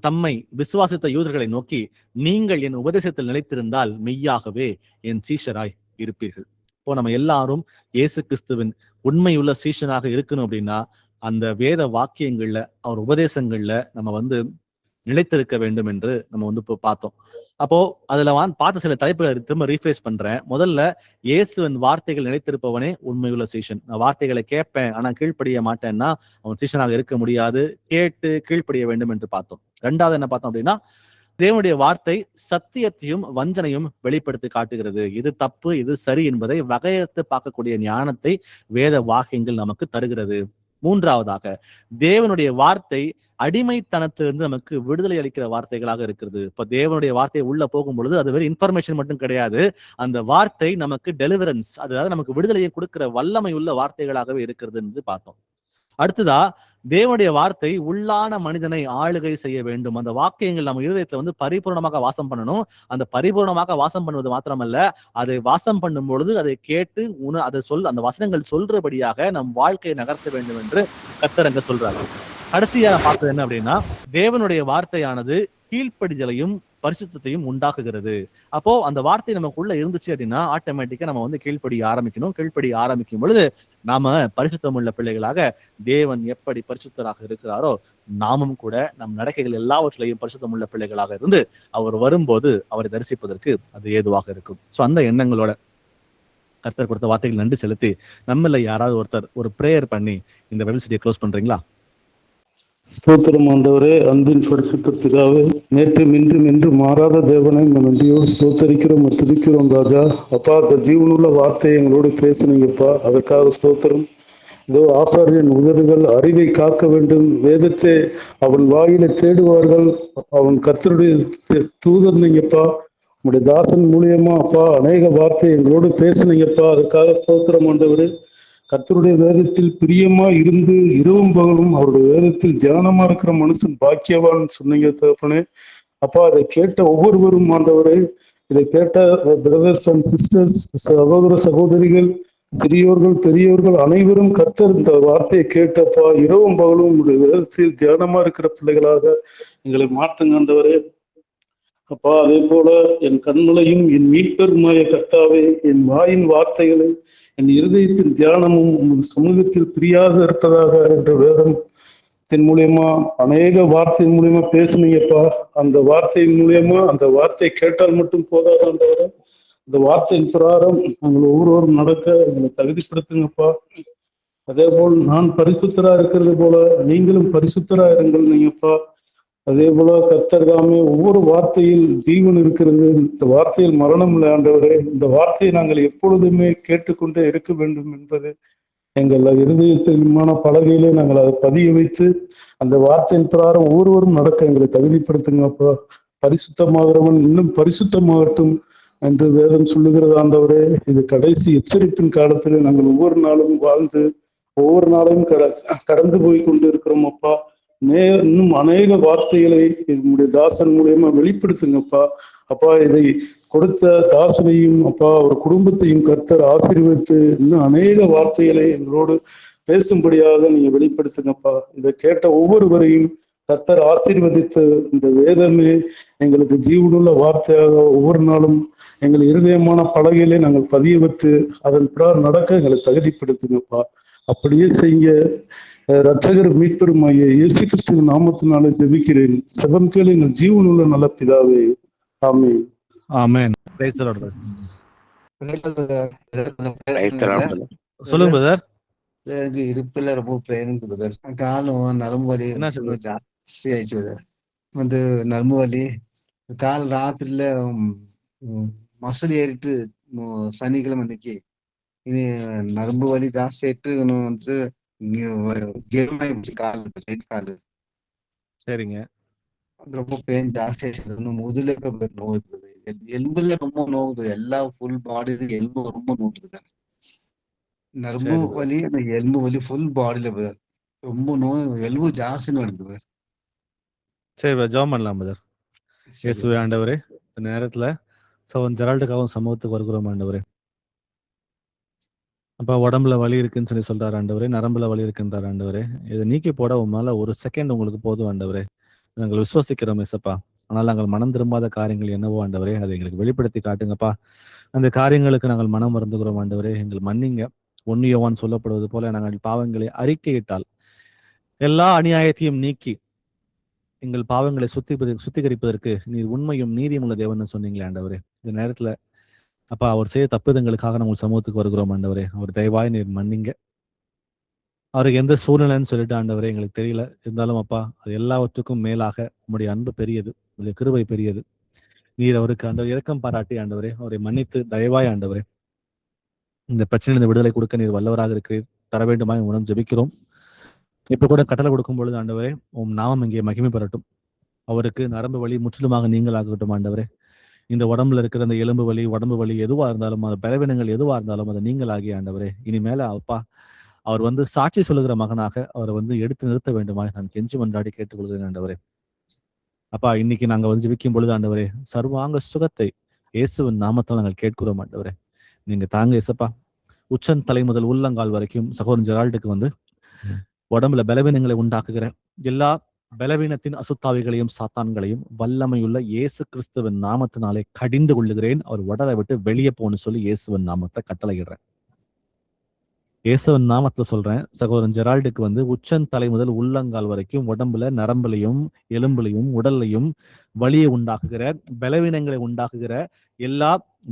A: தம்மை விசுவாசித்த யூதர்களை நோக்கி, நீங்கள் என் உபதேசத்தில் நிலைத்திருந்தால் மெய்யாகவே என் சீஷராய் இருப்பீர்கள். இப்போ நம்ம எல்லாரும் இயேசு கிறிஸ்துவின் உண்மையுள்ள சீஷனாக இருக்கணும் அப்படின்னா அந்த வேத வாக்கியங்கள்ல அவர் உபதேசங்கள்ல நம்ம வந்து நிலைத்திருக்க வேண்டும் என்று நம்ம வந்து இப்போ பார்த்தோம். அப்போ அதுல பார்த்த சில தலைப்புகளை திரும்ப ரீஃபேஸ் பண்றேன். முதல்ல, இயேசுவின் வார்த்தைகள் நிலைத்திருப்பவனே உண்மையுள்ள சீஷன். நான் வார்த்தைகளை கேட்பேன் ஆனா கீழ்ப்படிய மாட்டேன்னா அவன் சீஷனாக இருக்க முடியாது. கேட்டு கீழ்ப்படிய வேண்டும் என்று பார்த்தோம். ரெண்டாவது என்ன பார்த்தோம் அப்படின்னா, தேவனுடைய வார்த்தை சத்தியத்தையும் வஞ்சனையும் வெளிப்படுத்தி காட்டுகிறது. இது தப்பு, இது சரி என்பதை வகையறுத்து பார்க்கக்கூடிய ஞானத்தை வேத வாக்கியங்கள் நமக்கு தருகிறது. மூன்றாவதாக, தேவனுடைய வார்த்தை அடிமைத்தனத்திலிருந்து நமக்கு விடுதலை அளிக்கிற வார்த்தைகளாக இருக்கிறது. இப்ப தேவனுடைய வார்த்தை உள்ள போகும் பொழுது அது வெறும் இன்ஃபர்மேஷன் மட்டும் கிடையாது. அந்த வார்த்தை நமக்கு டெலிவரன்ஸ், அதாவது நமக்கு விடுதலையை கொடுக்கிற வல்லமை உள்ள வார்த்தைகளாகவே இருக்கிறது என்று பார்த்தோம். அடுத்ததா, தேவனுடைய வார்த்தை உள்ளான மனிதனை ஆளுகை செய்ய வேண்டும். அந்த வாக்கியங்கள் நம்ம இருதயத்துல வந்து பரிபூர்ணமாக வாசம் பண்ணணும். அந்த பரிபூர்ணமாக வாசம் பண்ணுவது மாத்திரமல்ல, அதை வாசம் பண்ணும் பொழுது அதை கேட்டு அந்த வசனங்கள் சொல்றபடியாக நம் வாழ்க்கையை நகர்த்த வேண்டும் என்று கர்த்தர் அங்க சொல்றாங்க. கடைசியா பார்த்தது என்ன அப்படின்னா, தேவனுடைய வார்த்தையானது கீழ்ப்படிதலையும் பரிசுத்தையும் உண்டாக்குகிறது. அப்போ அந்த வார்த்தை நமக்குள்ள இருந்துச்சு அப்படின்னா ஆட்டோமேட்டிக்கா நம்ம வந்து கீழ்ப்படிய ஆரம்பிக்கணும். கீழ்ப்படிய ஆரம்பிக்கும் பொழுது நாம பரிசுத்தம் உள்ள பிள்ளைகளாக, தேவன் எப்படி பரிசுத்தராக இருக்கிறாரோ நாமும் கூட நம் நடக்கைகள் எல்லாவற்றிலையும் பரிசுத்தம் உள்ள பிள்ளைகளாக இருந்து அவர் வரும்போது அவரை தரிசிப்பதற்கு அது ஏதுவாக இருக்கும். ஸோ அந்த எண்ணங்களோட கர்த்தர் கொடுத்த வார்த்தைகள் நன்றி செலுத்தி நம்மள யாராவது ஒருத்தர் ஒரு பிரேயர் பண்ணி இந்த பைபிள் ஸ்டடியை க்ளோஸ் பண்றீங்களா?
E: ஸ்தோத்திரம் ஆண்டவரே, அன்பின் பரிசுத்த பிதாவே, நேற்றும் இன்றும் என்று மாறாத தேவனை நன்றியோடு ஸ்தோத்தரிக்கிறோம், துதிக்கிறோம் ராஜா. அப்பா, அந்த ஜீவனுள்ள வார்த்தையை எங்களோடு பேசுனீங்கப்பா, அதற்காக ஸ்தோத்திரம். இதோ ஆசாரியன் உதடுகள் அறிவை காக்க வேண்டும், வேதத்தை அவன் வாயில தேடுவார்கள், அவன் கர்த்தருடைய தூதர் நீங்கப்பா. உங்களுடைய தாசன் மூலியமா அப்பா அநேக வார்த்தை எங்களோடு பேசுனீங்கப்பா, அதுக்காக ஸ்தோத்திரம் ஆண்டவரே. கர்த்தருடைய வேதத்தில் பிரியமா இருந்து இரவும் பகலும் அவருடைய வேதத்தில் தியானமா இருக்கிற மனுஷன் பாக்கியவான் சொன்னீங்க தகப்பனே. அப்பா, அதை கேட்ட ஒவ்வொருவரும் ஆண்டவரே, இதை கேட்ட பிரதர்ஸ் அண்ட் சிஸ்டர்ஸ், சகோதர சகோதரிகள், சிறியோர்கள் பெரியோர்கள் அனைவரும் கர்த்தர் இந்த வார்த்தையை கேட்டப்பா இரவும் பகலும் உங்களுடைய வேதத்தில் தியானமா இருக்கிற பிள்ளைகளாக எங்களை மாற்றுங்க ஆண்டவரே. அப்பா, அதே போல என் கண்மலையும் என் மீட்பெருமாய கர்த்தாவே, என் வாயின் வார்த்தைகளை என் இருதயத்தின் தியானமும் உங்கள் சமூகத்தில் பிரியாக இருப்பதாக என்ற வேதத்தின் மூலியமா அநேக வார்த்தையின் மூலியமா பேசுனீங்கப்பா. அந்த வார்த்தையின் மூலியமா அந்த வார்த்தையை கேட்டால் மட்டும் போதாதாண்டவர, அந்த வார்த்தையின் பிரகாரம் நாங்கள் ஒவ்வொருவரும் நடக்க எங்களை தகுதிப்படுத்துங்கப்பா. அதே போல் நான் பரிசுத்தரா இருக்கிறது போல நீங்களும் பரிசுத்தரா இருங்கள் நீங்கப்பா. அதே போல கர்த்தர் தாமே ஒவ்வொரு வார்த்தையில் ஜீவன் இருக்கிறது, இந்த வார்த்தையில் மரணம் இல்லை ஆண்டவரே. இந்த வார்த்தையை நாங்கள் எப்பொழுதுமே கேட்டுக்கொண்டே இருக்க வேண்டும் என்பது எங்கள் இருதயத்திற்குமான பலகையிலே நாங்கள் அதை பதிய வைத்து அந்த வார்த்தையின் பிரகாரம் ஒவ்வொருவரும் நடக்க எங்களை தகுதிப்படுத்துங்கப்பா. பரிசுத்தமாகிறவன் இன்னும் பரிசுத்தமாகட்டும் என்று வேதம் சொல்லுகிறது ஆண்டவரே. இது கடைசி எச்சரிப்பின் காலத்திலே நாங்கள் ஒவ்வொரு நாளும் வாழ்ந்து ஒவ்வொரு நாளையும் கடந்து போய் கொண்டு இருக்கிறோம் அப்பா. இன்னும் அநேக வார்த்தைகளை என்னுடைய தாசன் மூலியமா வெளிப்படுத்துங்கப்பா. அப்பா, இதை கொடுத்த தாசனையும் அப்பா ஒரு குடும்பத்தையும் கர்த்தர் ஆசீர்வதித்து இன்னும் அநேக வார்த்தைகளை எங்களோடு பேசும்படியாக நீங்க வெளிப்படுத்துங்கப்பா. இதை கேட்ட ஒவ்வொருவரையும் கர்த்தர் ஆசீர்வதித்து இந்த வேதமே எங்களுக்கு ஜீவனுள்ள வார்த்தையாக ஒவ்வொரு நாளும் எங்கள் இருதயமான பலகையிலே நாங்கள் பதிய வைத்து அதன் பிறகு நடக்க எங்களை தகுதிப்படுத்துங்கப்பா. அப்படியே செய்ய ரட்சகர் மீட்பெருமாகிய இயேசு கிறிஸ்துவின் நாமத்தினாலே ஜெபிக்கிறேன். செபம் கேளு எங்கள் ஜீவனுள்ள நல்ல பிதாவே. Amen.
A: Amen. Praise the lord. சொல்லுங்க பிரதர்.
F: எனக்கு இடுப்புல ரொம்ப பெயின் பிரதர், காலும் நரம்பு வலி ஜாஸ்தி ஆயிடுச்சு பிரதர். வந்து நரம்பு வலி, கால் ராத்திரில மசில் ஏறிட்டு சனிக்கிழமை அன்னைக்கு இனி நரம்பு வலி ஜாஸ்தி ஆயிட்டு வந்து காலு.
A: சரிங்க.
F: அது ரொம்ப பெயின் ஜாஸ்தி ஆயிடுச்சு. இன்னும் முதுகுல இருக்க நோய் இருக்குது. எலும்புல ரொம்ப நோவுது. எல்லா ஃபுல் பாடி எலும்பு ரொம்ப நோவுது. நரம்பு
A: சரி
F: வலி, அந்த எலும்பு வலி ஃபுல் பாடியில பிரதர். ரொம்ப நோய், எலும்பு ஜாஸ்தின்னு வருது பிரதர்.
A: சரி brother, ஜெபம் பண்ணலாம் பிரதர்.
F: சரி
A: இயேசுவே
F: brother.
A: ஆண்டவரே, இந்த நேரத்துல சகோதரன் ஜெரால்டுக்காகவும் சமூகத்துக்கு வருகிறோம் ஆண்டவரே. அப்பா உடம்புல வலி இருக்குன்னு சொல்லி சொல்றாரு ஆண்டவரே, நரம்புல வலி இருக்குன்றார் ஆண்டவரே. இதை நீக்கி போட உமால ஒரு செகண்ட் உங்களுக்கு போதும் ஆண்டவரே. நாங்கள் விசுவாசிக்கிறோம் இயேசப்பா. ஆனால் நாங்கள் மனம் திரும்பாத காரியங்கள் என்னவோ ஆண்டவரே, அதை எங்களுக்கு வெளிப்படுத்தி காட்டுங்கப்பா. அந்த காரியங்களுக்கு நாங்கள் மனம் வருந்துகிறோம் ஆண்டவரே, எங்கள் மன்னிங்க. 1 யோவான் சொல்லப்படுவது போல நாங்கள் பாவங்களை அறிக்கையிட்டால் எல்லா அநியாயத்தையும் நீக்கி எங்கள் பாவங்களை சுத்திகரிப்பதற்கு நீர் உண்மையும் நீதியும் உள்ள தேவன் சொன்னீங்களே ஆண்டவரே. இந்த நேரத்துல அப்பா அவர் செய்த தப்புதங்களுக்காக நம்ம சமூகத்துக்கு வருகிறோம் ஆண்டவரே. அவர் தயவாய் நீர் மன்னிங்க. அவருக்கு எந்த சூழ்நிலைன்னு சொல்லிட்டு ஆண்டவரே எங்களுக்கு தெரியல. இருந்தாலும் அப்பா அது எல்லாவற்றுக்கும் மேலாக உம்முடைய அன்பு பெரியது, உங்களுடைய கிருபை பெரியது. நீர் அவருக்கு ஆண்டவர் இரக்கம் பாராட்டி ஆண்டவரே அவரை மன்னித்து தயவாய் ஆண்டவரே இந்த பிரச்சனை விடுதலை கொடுக்க நீர் வல்லவராக இருக்கிறீர். தர வேண்டுமாய் உணம் ஜெபிக்கிறோம். இப்ப கூட கட்டளை கொடுக்கும் பொழுது ஆண்டவரே உம் நாமம் இங்கே மகிமை பெறட்டும். அவருக்கு நரம்பு வலி முற்றிலுமாக நீங்கள் ஆகட்டும் ஆண்டவரே. இந்த உடம்புல இருக்கிற அந்த எலும்பு வலி, உடம்பு வலி எதுவா இருந்தாலும், அந்த பலவீனங்கள் எதுவா இருந்தாலும் அதை நீங்கள் ஆகிய ஆண்டவரே. இனிமேல அப்பா அவர் சாட்சி சொல்லுகிற மகனாக அவரை எடுத்து நிறுத்த வேண்டுமா நான் கெஞ்சி மன்றாடி கேட்டுக்கொள்கிறேன் ஆண்டவரே. அப்பா இன்னைக்கு நாங்க ஜெபிக்கும் பொழுது ஆண்டவரே சர்வாங்க சுகத்தை இயேசுவின் நாமத்தால் நாங்கள் கேட்கிறோம் ஆண்டவரே. நீங்க தாங்க இயேசப்பா. உச்சன் தலை முதல் உள்ளங்கால் வரைக்கும் சகோதரன் ஜெரால்டுக்கு உடம்புல பலவீனங்களை உண்டாக்குகிற எல்லா பலவீனத்தின் அசுத்தாவிகளையும் சாத்தான்களையும் வல்லமையுள்ள இயேசு கிறிஸ்துவின் நாமத்தினாலே கடிந்து கொள்ளுகிறேன். அவர் உடலை விட்டு வெளியே போன்னு சொல்லி இயேசுவின் நாமத்தை கட்டளையிடுறேன். இயேசுவின் நாமத்தை சொல்றேன். சகோதரன் ஜெரால்டுக்கு உச்சன் தலை முதல் உள்ளங்கால் வரைக்கும் உடம்புல நரம்புலையும் எலும்புலையும் உடல்லையும் வலியை உண்டாக்குகிற பலவீனங்களை உண்டாக்குகிற எல்லா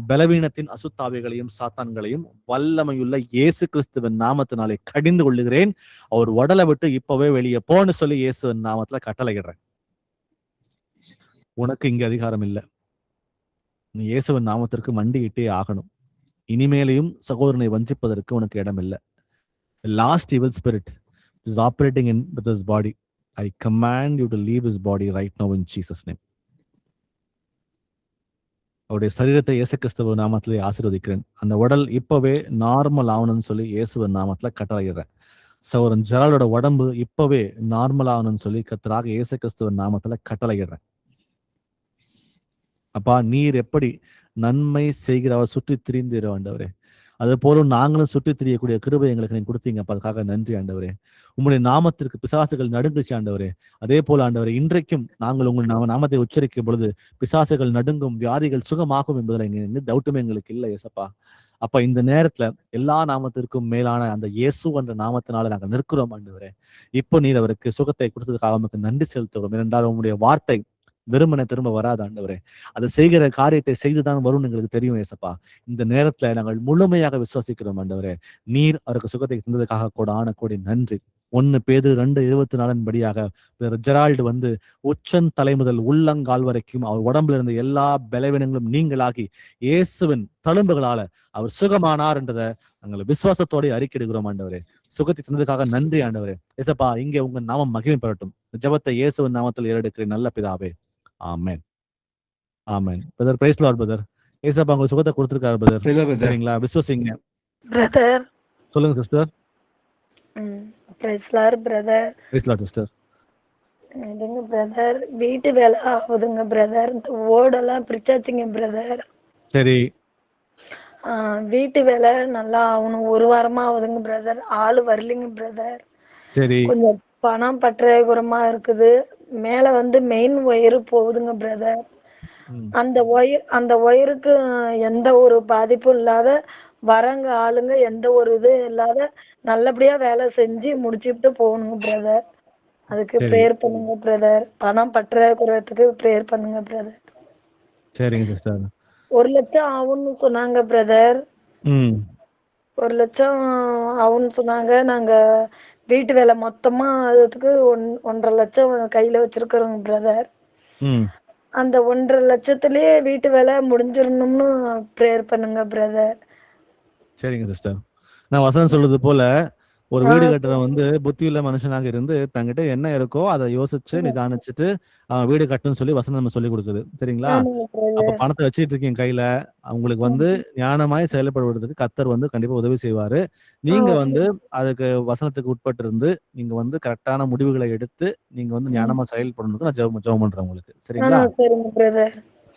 A: பலவீனத்தின் அசுத்தாவிகளையும் சாத்தான்களையும் வல்லமையுள்ள இயேசு கிறிஸ்துவின் நாமத்தினாலே கடிந்து கொள்ளுகிறேன். அவர் உடலை விட்டு இப்பவே வெளியே போன்னு சொல்லி இயேசுவின் நாமத்துல கட்டளையிடுறேன். உனக்கு இங்க அதிகாரம் இல்லை. நீ இயேசுவின் நாமத்திற்கு மண்டியிட்டே ஆகணும். இனிமேலையும் சகோதரனை வஞ்சிப்பதற்கு உனக்கு இடம் இல்லை. Last evil spirit is operating in this body. I command you to leave his body right now in Jesus name. அவருடைய சரீரத்தை இயேசு கிறிஸ்துவ நாமத்திலே ஆசீர்வதிக்கிறேன். அந்த உடல் இப்பவே நார்மல் ஆகணும்னு சொல்லி இயேசுவின் நாமத்துல கட்டளையிடுறேன். சகோதரன் ஜெரால்டோட உடம்பு இப்பவே நார்மல் ஆகணும்னு சொல்லி கர்த்தராக இயேசு கிறிஸ்துவின் நாமத்துல கட்டளையிடுறேன். அப்பா நீர் எப்படி நன்மை செய்கிறவர் சுற்றி திரிந்தீரோ ஆண்டவரே, அது போல நாங்களும் சுற்றி திரியக்கூடிய கிருபை எங்களுக்கு நீங்க கொடுத்தீங்கப்பா. அதுக்காக நன்றி ஆண்டவரே. உங்களுடைய நாமத்திற்கு பிசாசுகள் நடுங்குச்சு ஆண்டவரே. அதே போல ஆண்டவரே இன்றைக்கும் நாங்கள் உங்கள் நாமத்தை உச்சரிக்கும் பொழுது பிசாசுகள் நடுங்கும், வியாதிகள் சுகமாகும் என்பதில் எங்க டவுட்டுமே எங்களுக்கு இல்லை ஏசப்பா. அப்ப இந்த நேரத்துல எல்லா நாமத்திற்கும் மேலான அந்த இயேசு என்ற நாமத்தினால நாங்கள் நிற்கிறோம் ஆண்டவரே. இப்போ நீர் அவருக்கு சுகத்தை கொடுத்ததுக்காக நமக்கு நன்றி செலுத்துகிறோம். ஏனென்றால் உங்களுடைய வார்த்தை வெறுமனை திரும்ப வராது ஆண்டவரே. அது செய்கிற காரியத்தை செய்துதான் வரும்னு எங்களுக்கு தெரியும் ஏசப்பா. இந்த நேரத்துல நாங்கள் முழுமையாக விசுவாசிக்கிறோம் ஆண்டவரே. நீர் அவருக்கு சுகத்தை தந்ததுக்காக கோடி நன்றி. 1 பேதுரு 2:24 படியாக ஜெரால்டு உச்சன் தலை முதல் உள்ளங்கால் வரைக்கும் அவர் உடம்புல இருந்த எல்லா பலவீனங்களும் நீங்களாகி இயேசுவின் தழும்புகளால அவர் சுகமானார் என்றதை நாங்கள் விசுவாசத்தோட அறிக்கையிடுகிறோம் ஆண்டவரே. சுகத்தை தந்ததுக்காக நன்றி ஆண்டவரே. ஏசப்பா இங்கே உங்க நாமம் மகிமை பெறட்டும். ஜெபத்தை இயேசுவின் நாமத்தில் ஏறெடுக்கிறேன் நல்ல பிதாவே. Amen. Amen. Brother praise lord brother. ஏசப்பா உங்களுக்கு சுகத்தை கொடுத்திருக்காரு பிரதர். சரிங்களா? விசுவாசிங்க
G: பிரதர்.
A: சொல்லுங்க sister.
G: Praise lord brother.
A: Praise lord sister.
G: இல்லைங்க பிரதர், வீட்டு வேலை ஆகுதுங்க பிரதர். இந்த ஓடெல்லாம் பிரிச்சாச்சுங்க பிரதர்.
A: சரி.
G: வீட்டு வேலை நல்லா ஆகணும். 1 வாரமா ஆகுதுங்க பிரதர். ஆளு வரலைங்க பிரதர்.
A: சரி.
G: கொஞ்சம் பணம் பற்றாக்குறமா இருக்குது. மேல மெயின் ஒயரு போகுதுங்க பிரதர். அந்த ஒயருக்கு எந்த ஒரு பாதிப்பும் இல்லாத வரங்க ஆளுங்க எந்த ஒரு இது இல்லாத நல்லபடியா வேலை செஞ்சு முடிச்சுட்டு போகணுங்க பிரதர். அதுக்கு பிரேயர் பண்ணுங்க பிரதர். பணம் பற்றாக்குறதுக்கு பிரேயர் பண்ணுங்க பிரதர்.
A: சரிங்க சிஸ்டர்.
G: 1 லட்சம் ஆகும்னு சொன்னாங்க பிரதர். 1 லட்சம் ஆகும்னு சொன்னாங்க. நாங்க வீட்டு வேலை மொத்தமா அதுக்கு 1.5 லட்சம் கையில வச்சிருக்கிறோங்க பிரதர். அந்த 1.5 லட்சத்திலேயே வீட்டு வேலை முடிஞ்சிடணும்னு பிரேயர் பண்ணுங்க பிரதர்.
A: சரிங்க சிஸ்டர். நான் வசனம் சொல்றது போல ஒரு வீடு கட்டுறவன் வந்து புத்தியுள்ள மனுஷனாக இருந்து தங்கிட்ட என்ன இருக்கோ அதை யோசிச்சு நிதானிச்சுட்டு வீடு கட்டணும்னு சொல்லி வசனம் நம்ம சொல்லி கொடுக்குது. சரிங்களா? அப்ப பணத்தை வச்சுட்டு இருக்கீங்க கையில, உங்களுக்கு வந்து ஞானமாய் செயல்படுவதற்கு கர்த்தர் வந்து கண்டிப்பா உதவி செய்வாரு. நீங்க வந்து அதுக்கு வசனத்துக்கு உட்பட்டு இருந்து நீங்க வந்து கரெக்டான முடிவுகளை எடுத்து நீங்க வந்து ஞானமா செயல்படணும்னு நான் ஜெபம் பண்றேன் உங்களுக்கு. சரிங்களா?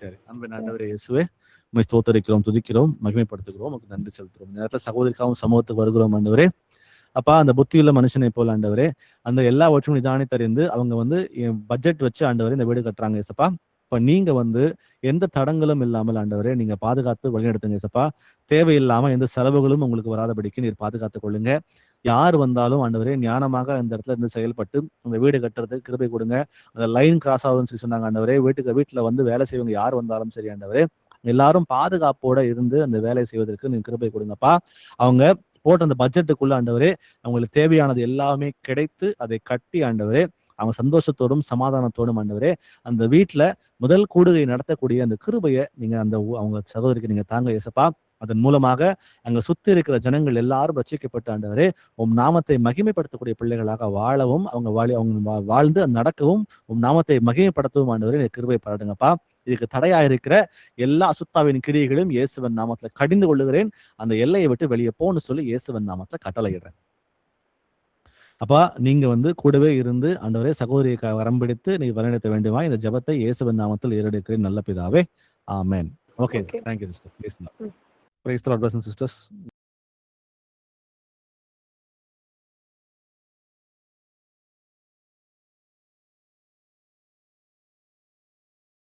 A: சரி. அன்பின் ஆண்டவரே இயேசுவே, உம்மை ஸ்தோத்திரிக்கிறோம், துதிக்கிறோம், மகிமைப்படுத்துகிறோம், உங்களுக்கு நன்றி செலுத்துறோம். இந்த நேரத்துல சகோதரிக்காவும் சமூகத்துக்கு வருகிறோம் ஆண்டவரே. அப்பா, அந்த புத்தியுள்ள மனுஷனை போல ஆண்டவரே, அந்த எல்லாவற்றும் நிதானித்தறிந்து அவங்க வந்து பட்ஜெட் வச்சு ஆண்டவரே இந்த வீடு கட்டுறாங்க ஏசப்பா. இப்ப நீங்க வந்து எந்த தடங்களும் இல்லாமல் ஆண்டவரே நீங்க பாதுகாத்து வழிநடத்துங்க ஏசப்பா. தேவையில்லாம எந்த செலவுகளும் உங்களுக்கு வராதபடிக்கு நீர் பாதுகாத்துக் கொள்ளுங்க. யார் வந்தாலும் ஆண்டவரே ஞானமாக இந்த இடத்துல இருந்து செயல்பட்டு அந்த வீடு கட்டுறதுக்கு கிருபை கொடுங்க. அந்த லைன் கிராஸ் ஆகுதுன்னு சொல்லி சொன்னாங்க ஆண்டவரே. வீட்டுல வந்து வேலை செய்வங்க யார் வந்தாலும் சரி ஆண்டவரே, எல்லாரும் பாதுகாப்போட இருந்து அந்த வேலை செய்வதற்கு நீங்க கிருபை கொடுங்கப்பா. அவங்க போட்ட அந்த பட்ஜெட்டுக்குள்ள ஆண்டவரே அவங்களுக்கு தேவையானது எல்லாமே கிடைத்து அதை கட்டி ஆண்டவரே அவங்க சந்தோஷத்தோடும் சமாதானத்தோடும் ஆண்டவரே அந்த வீட்டுல முதல் கூடுகை நடத்தக்கூடிய அந்த கிருபையை நீங்க அந்த அவங்க சகோதரிக்கு நீங்க தாங்க ஏசப்பா. அதன் மூலமாக அங்க சுத்தி இருக்கிற ஜனங்கள் எல்லாரும் ரட்சிக்கப்பட்டு ஆண்டவரே உம் நாமத்தை மகிமைப்படுத்தக்கூடிய பிள்ளைகளாக வாழவும் அவங்க வாழ்ந்து நடக்கவும் உம் நாமத்தை மகிமைப்படுத்தவும் ஆண்டவரே நீ கிருபை பாருங்கப்பா. இதுக்கு தடையா இருக்கிற எல்லா அசுத்தாவின் கிரியைகளும் இயேசுவன் நாமத்துல கடிந்து கொள்ளுகிறேன். அந்த எல்லையை விட்டு வெளியே போன்னு சொல்லி இயேசுவன் நாமத்துல கட்டளையிடுறேன். அப்பா, நீங்க வந்து கூடவே இருந்து ஆண்டவரே சகோதரியை வரம்பிடித்து நீ வழிநடத்த வேண்டுமா இந்த ஜெபத்தை இயேசுவின் நாமத்தில் ஏறெடுக்கிறேன் நல்ல பிதாவே. Amen. Okay, thank you sister. Praise the lord. Praise the lord brothers and sisters.